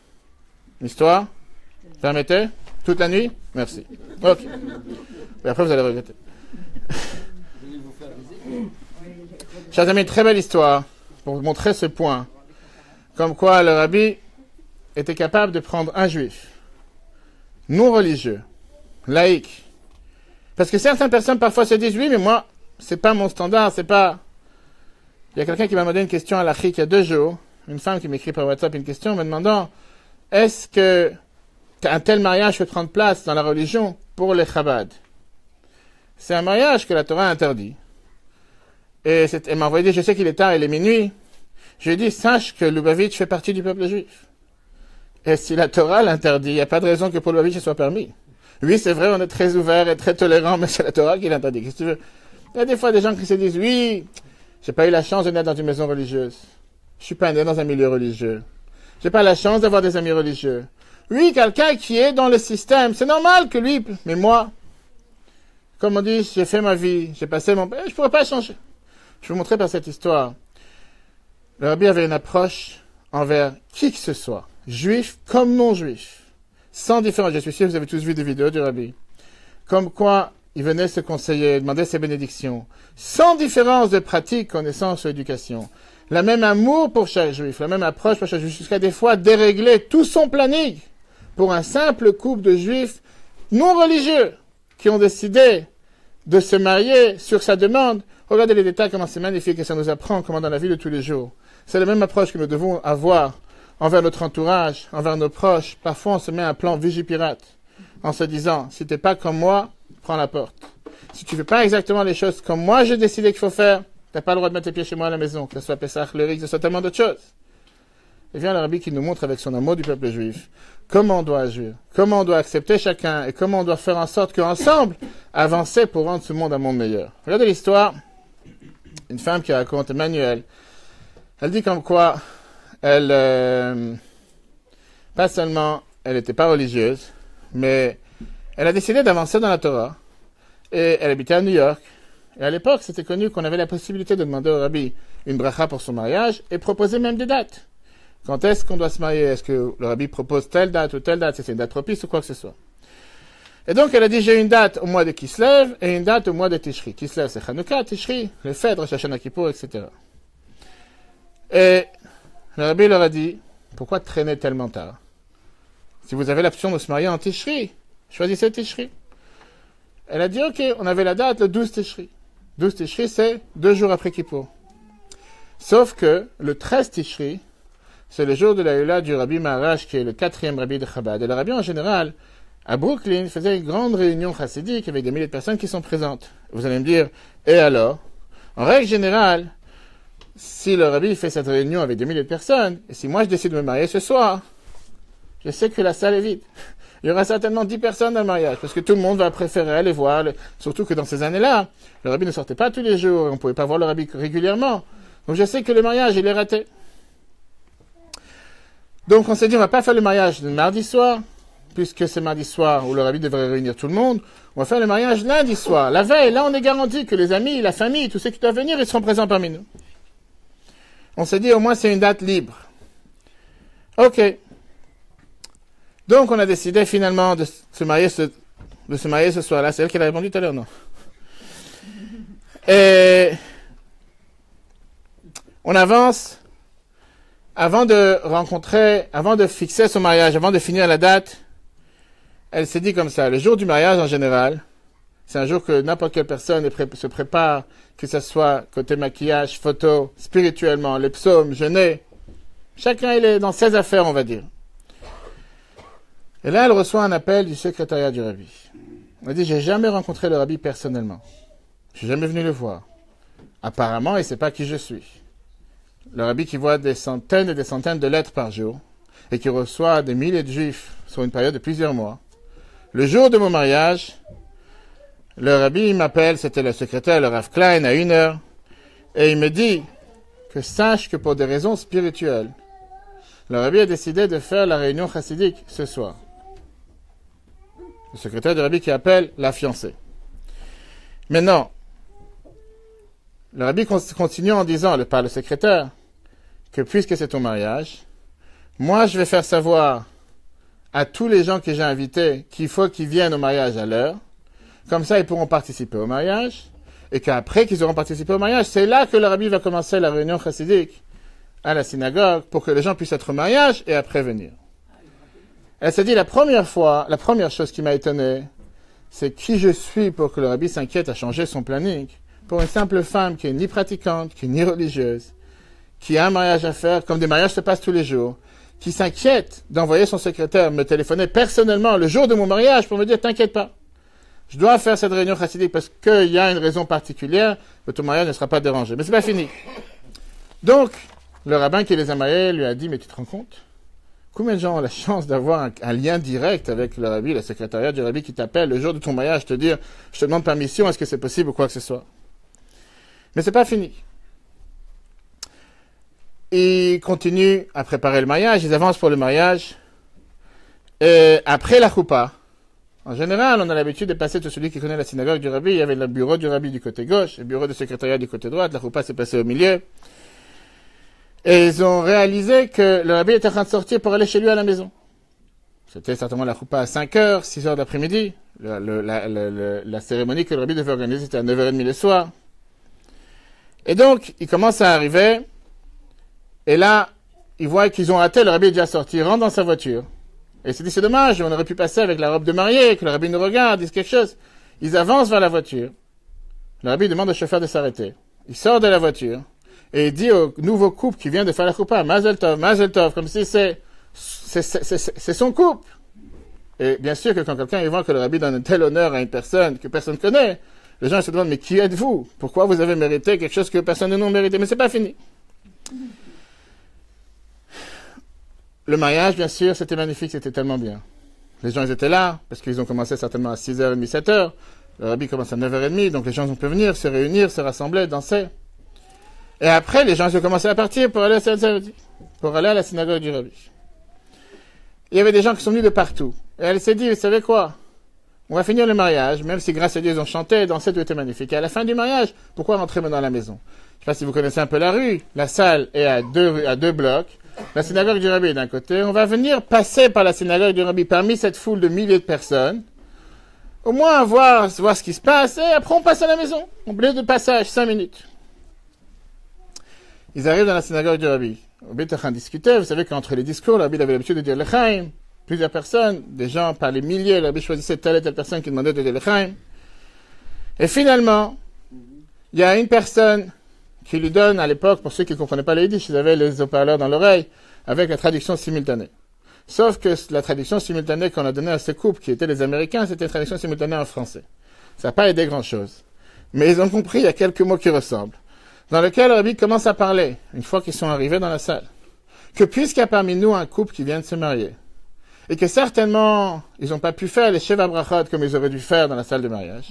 Une histoire? Permettez? Toute la nuit? Merci. Ok. Et après, vous allez regretter. Chers amis, une très belle histoire pour vous montrer ce point. Comme quoi le rabbi était capable de prendre un juif, non religieux, laïque. Parce que certaines personnes parfois se disent, oui, mais moi, c'est pas mon standard, c'est pas... Il y a quelqu'un qui m'a demandé une question à l'Afrique il y a 2 jours, une femme qui m'écrit par WhatsApp une question me demandant, est-ce que un tel mariage peut prendre place dans la religion pour les Chabad? C'est un mariage que la Torah interdit. Et elle m'a envoyé, je sais qu'il est tard, il est minuit. Je lui ai dit, sache que Lubavitch fait partie du peuple juif. Et si la Torah l'interdit, il n'y a pas de raison que pour Lubavitch ce soit permis. Oui, c'est vrai, on est très ouvert et très tolérant, mais c'est la Torah qui l'interdit. Qu'est-ce que tu veux? Il y a des fois des gens qui se disent, oui, j'ai pas eu la chance de naître dans une maison religieuse. Je suis pas né dans un milieu religieux. J'ai pas la chance d'avoir des amis religieux. Oui, quelqu'un qui est dans le système, c'est normal que lui, mais moi, comme on dit, j'ai fait ma vie, j'ai passé mon... Je pourrais pas changer. Je vais vous montrer par cette histoire. Le rabbi avait une approche envers qui que ce soit, juif comme non-juif, sans différence. Je suis sûr que vous avez tous vu des vidéos du rabbi. Comme quoi, il venait se conseiller, demander ses bénédictions, sans différence de pratique, connaissance ou éducation. La même amour pour chaque juif, la même approche pour chaque juif, jusqu'à des fois dérégler tout son planning pour un simple couple de juifs non religieux qui ont décidé de se marier sur sa demande. Regardez les détails, comment c'est magnifique et ça nous apprend comment dans la vie de tous les jours. C'est la même approche que nous devons avoir envers notre entourage, envers nos proches. Parfois, on se met un plan Vigipirate en se disant, si t'es pas comme moi, prends la porte. Si tu fais pas exactement les choses comme moi j'ai décidé qu'il faut faire, t'as pas le droit de mettre tes pieds chez moi à la maison, que ce soit Pessah, le Rik, que ce soit tellement d'autres choses. Et vient le rabbi qui nous montre avec son amour du peuple juif comment on doit agir, comment on doit accepter chacun et comment on doit faire en sorte qu'ensemble, avancer pour rendre ce monde un monde meilleur. Regardez l'histoire. Une femme qui raconte, Emmanuel, elle dit comme quoi elle, pas seulement, elle n'était pas religieuse, mais elle a décidé d'avancer dans la Torah et elle habitait à New York. Et à l'époque, c'était connu qu'on avait la possibilité de demander au rabbi une bracha pour son mariage et proposer même des dates. Quand est-ce qu'on doit se marier? Est-ce que le rabbi propose telle date ou telle date? Si c'est une date propice ou quoi que ce soit. Et donc, elle a dit, j'ai une date au mois de Kislev et une date au mois de Tishri. Kislev, c'est Hanouka, Tishri, les fêtes, Rosh Hashanah Kippour, etc. Et le rabbi leur a dit, pourquoi traîner tellement tard? Si vous avez l'option de se marier en Tishri, choisissez Tishri. Elle a dit, ok, on avait la date le 12 Tishri. 12 Tishri, c'est 2 jours après Kippour. Sauf que le 13 Tishri, c'est le jour de la Hula du Rabbi Maharaj, qui est le 4e rabbi de Chabad. Et le rabbi, en général, à Brooklyn, faisait une grande réunion chassidique avec des milliers de personnes qui sont présentes. Vous allez me dire, et alors? En règle générale, si le rabbi fait cette réunion avec des milliers de personnes, et si moi je décide de me marier ce soir, je sais que la salle est vide. Il y aura certainement 10 personnes dans le mariage, parce que tout le monde va préférer aller voir, surtout que dans ces années-là, le rabbi ne sortait pas tous les jours, et on ne pouvait pas voir le rabbi régulièrement. Donc je sais que le mariage, il est raté. Donc on s'est dit, on va pas faire le mariage le mardi soir, puisque c'est mardi soir où le rabbi devrait réunir tout le monde. On va faire le mariage lundi soir. La veille, là on est garanti que les amis, la famille, tous ceux qui doivent venir, ils seront présents parmi nous. On s'est dit, au moins c'est une date libre. Ok. Donc on a décidé finalement de se marier ce soir-là. C'est elle qui a répondu tout à l'heure, non? Et on avance. Avant de fixer son mariage, avant de finir la date, elle s'est dit comme ça, le jour du mariage en général, c'est un jour que n'importe quelle personne se prépare, que ce soit côté maquillage, photo, spirituellement, les psaumes, jeûner. Chacun il est dans ses affaires, on va dire. Et là, elle reçoit un appel du secrétariat du rabbi. Elle dit, j'ai jamais rencontré le rabbi personnellement. Je suis jamais venu le voir. Apparemment, il ne sait pas qui je suis. Le rabbi qui voit des centaines et des centaines de lettres par jour et qui reçoit des milliers de juifs sur une période de plusieurs mois. Le jour de mon mariage, le rabbi m'appelle, c'était le secrétaire, le Rav Klein, à 1h, et il me dit que sache que pour des raisons spirituelles, le rabbi a décidé de faire la réunion chassidique ce soir. Le secrétaire du rabbi qui appelle la fiancée. Maintenant, le rabbi continue en disant, par le secrétaire, que puisque c'est ton mariage, moi je vais faire savoir à tous les gens que j'ai invités qu'il faut qu'ils viennent au mariage à l'heure. Comme ça, ils pourront participer au mariage. Et qu'après qu'ils auront participé au mariage, c'est là que le rabbi va commencer la réunion chassidique à la synagogue pour que les gens puissent être au mariage et après venir. Elle s'est dit la première chose qui m'a étonné, c'est qui je suis pour que le rabbi s'inquiète à changer son planning pour une simple femme qui est ni pratiquante, qui est ni religieuse, qui a un mariage à faire, comme des mariages se passent tous les jours, qui s'inquiète d'envoyer son secrétaire me téléphoner personnellement le jour de mon mariage pour me dire t'inquiète pas. Je dois faire cette réunion chassidique parce qu'il y a une raison particulière, que ton mariage ne sera pas dérangé. Mais c'est pas fini. Donc, le rabbin qui les a mariés lui a dit, mais tu te rends compte? Combien de gens ont la chance d'avoir un lien direct avec le rabbi, le secrétariat du rabbi qui t'appelle le jour de ton mariage, te dire, je te demande permission, est-ce que c'est possible ou quoi que ce soit? Mais c'est pas fini. Ils continuent à préparer le mariage, ils avancent pour le mariage. Et après la choupa, en général, on a l'habitude de passer tout celui qui connaît la synagogue du rabbi. Il y avait le bureau du rabbi du côté gauche, le bureau du secrétariat du côté droit. La choupa s'est passée au milieu. Et ils ont réalisé que le rabbi était en train de sortir pour aller chez lui à la maison. C'était certainement la choupa à 5 heures, 6 heures d'après-midi. La cérémonie que le rabbi devait organiser, c'était à 9h30 le soir. Et donc, ils commencent à arriver. Et là, ils voient qu'ils ont raté. Le rabbi est déjà sorti. Il rentre dans sa voiture. Et il s'est dit, c'est dommage, on aurait pu passer avec la robe de mariée, que le rabbi nous regarde, dise quelque chose. Ils avancent vers la voiture. Le rabbi demande au chauffeur de s'arrêter. Il sort de la voiture. Et il dit au nouveau couple qui vient de faire la choupa, Mazel Tov, comme si c'est son couple. Et bien sûr que quand quelqu'un voit que le rabbi donne un tel honneur à une personne que personne ne connaît, les gens se demandent, mais qui êtes-vous? Pourquoi vous avez mérité quelque chose que personne ne nous mérité? Mais c'est pas fini. Le mariage, bien sûr, c'était magnifique, c'était tellement bien. Les gens, ils étaient là, parce qu'ils ont commencé certainement à 6h30, 7h. Le rabbi commence à 9h30, donc les gens ont pu venir, se réunir, se rassembler, danser. Et après, les gens ont commencé à partir pour aller à la synagogue du rabbi. Il y avait des gens qui sont venus de partout. Et elle s'est dit, vous savez quoi? On va finir le mariage, même si grâce à Dieu ils ont chanté, dansé, tout était magnifique. Et à la fin du mariage, pourquoi rentrer maintenant à la maison? Je ne sais pas si vous connaissez un peu la rue. La salle est à deux blocs. La synagogue du rabbi est d'un côté. On va venir passer par la synagogue du rabbi parmi cette foule de milliers de personnes. Au moins voir ce qui se passe. Et après on passe à la maison. On blé de passage, 5 minutes. Ils arrivent dans la synagogue du rabbi. Le rabbi est en train de discuter. Vous savez qu'entre les discours, le rabbi avait l'habitude de dire l'Echaim. Plusieurs personnes, des gens par les milliers. Le rabbi choisissait telle et telle personne qui demandait de dire l'Echaim. Et finalement, il y a une personne qui lui donne, à l'époque, pour ceux qui ne comprenaient pas les yiddish, ils avaient les haut-parleurs dans l'oreille, avec la traduction simultanée. Sauf que la traduction simultanée qu'on a donnée à ce couple, qui étaient les Américains, c'était une traduction simultanée en français. Ça n'a pas aidé grand-chose. Mais ils ont compris, il y a quelques mots qui ressemblent. Dans lequel le rabbi commence à parler, une fois qu'ils sont arrivés dans la salle, que puisqu'il y a parmi nous un couple qui vient de se marier, et que certainement, ils n'ont pas pu faire les Sheva Brachot comme ils auraient dû faire dans la salle de mariage,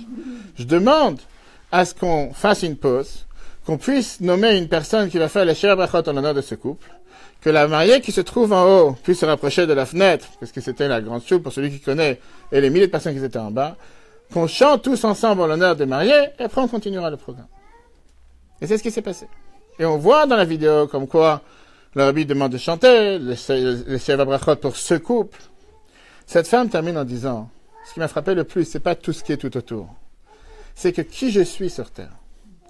je demande à ce qu'on fasse une pause, qu'on puisse nommer une personne qui va faire les Sheva Brachot en l'honneur de ce couple, que la mariée qui se trouve en haut puisse se rapprocher de la fenêtre, parce que c'était la grande soupe pour celui qui connaît, et les milliers de personnes qui étaient en bas, qu'on chante tous ensemble en l'honneur des mariés, et après on continuera le programme. Et c'est ce qui s'est passé. Et on voit dans la vidéo comme quoi le rabbi demande de chanter les Sheva Brachot pour ce couple. Cette femme termine en disant, ce qui m'a frappé le plus, c'est pas tout ce qui est tout autour. C'est que qui je suis sur terre.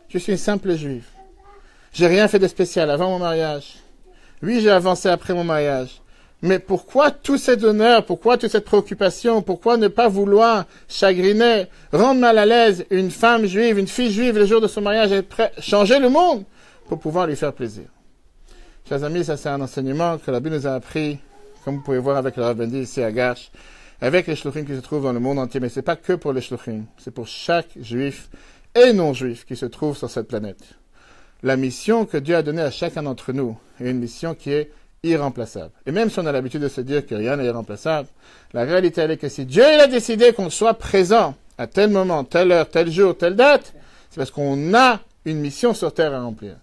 Je suis une simple juive. J'ai rien fait de spécial avant mon mariage. Oui, j'ai avancé après mon mariage. Mais pourquoi tout cet honneur? Pourquoi toute cette préoccupation? Pourquoi ne pas vouloir chagriner, rendre mal à l'aise une femme juive, une fille juive le jour de son mariage et changer le monde pour pouvoir lui faire plaisir? Chers amis, ça c'est un enseignement que la Bible nous a appris, comme vous pouvez voir avec le Rav Bendy ici à Garches, avec les shluchim qui se trouvent dans le monde entier. Mais c'est pas que pour les shluchim, c'est pour chaque juif et non-juif qui se trouve sur cette planète. La mission que Dieu a donnée à chacun d'entre nous est une mission qui est irremplaçable. Et même si on a l'habitude de se dire que rien n'est irremplaçable, la réalité elle est que si Dieu il a décidé qu'on soit présent à tel moment, telle heure, tel jour, telle date, c'est parce qu'on a une mission sur terre à remplir.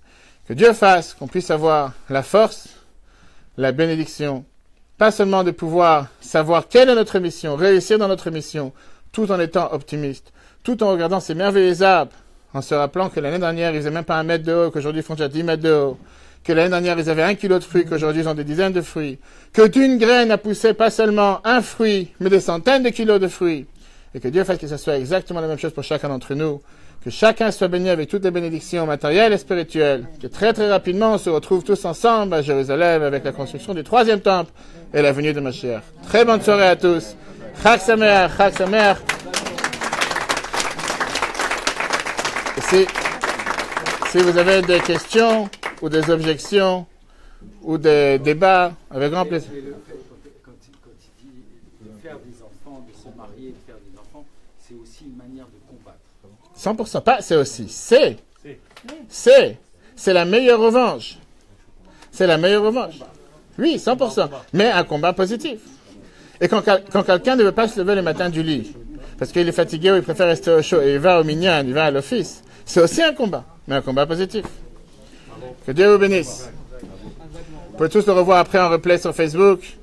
Que Dieu fasse qu'on puisse avoir la force, la bénédiction Pas seulement de pouvoir savoir quelle est notre mission, réussir dans notre mission, tout en étant optimiste, tout en regardant ces merveilleux arbres, en se rappelant que l'année dernière, ils faisaient même pas 1 mètre de haut, qu'aujourd'hui, ils font déjà 10 mètres de haut, que l'année dernière, ils avaient 1 kilo de fruits, qu'aujourd'hui, ils ont des dizaines de fruits, que d'une graine a poussé pas seulement un fruit, mais des centaines de kilos de fruits, et que Dieu fasse que ce soit exactement la même chose pour chacun d'entre nous, que chacun soit béni avec toutes les bénédictions matérielles et spirituelles, que très très rapidement, on se retrouve tous ensemble à Jérusalem avec la construction du 3e temple et la venue de Mashiach. Très bonne soirée à tous. Chag Sameach, Chag Sameach. Si vous avez des questions ou des objections ou des débats, avec grand plaisir. Quand il dit de faire des enfants, de se marier, de faire des enfants, c'est aussi une manière de combattre. 100%, pas c'est aussi, c'est la meilleure revanche. C'est la meilleure revanche. Oui, 100%, mais un combat positif. Et quand quelqu'un ne veut pas se lever le matin du lit, parce qu'il est fatigué ou il préfère rester au chaud, et il va au minyan, il va à l'office, c'est aussi un combat, mais un combat positif. Que Dieu vous bénisse. Vous pouvez tous le revoir après en replay sur Facebook.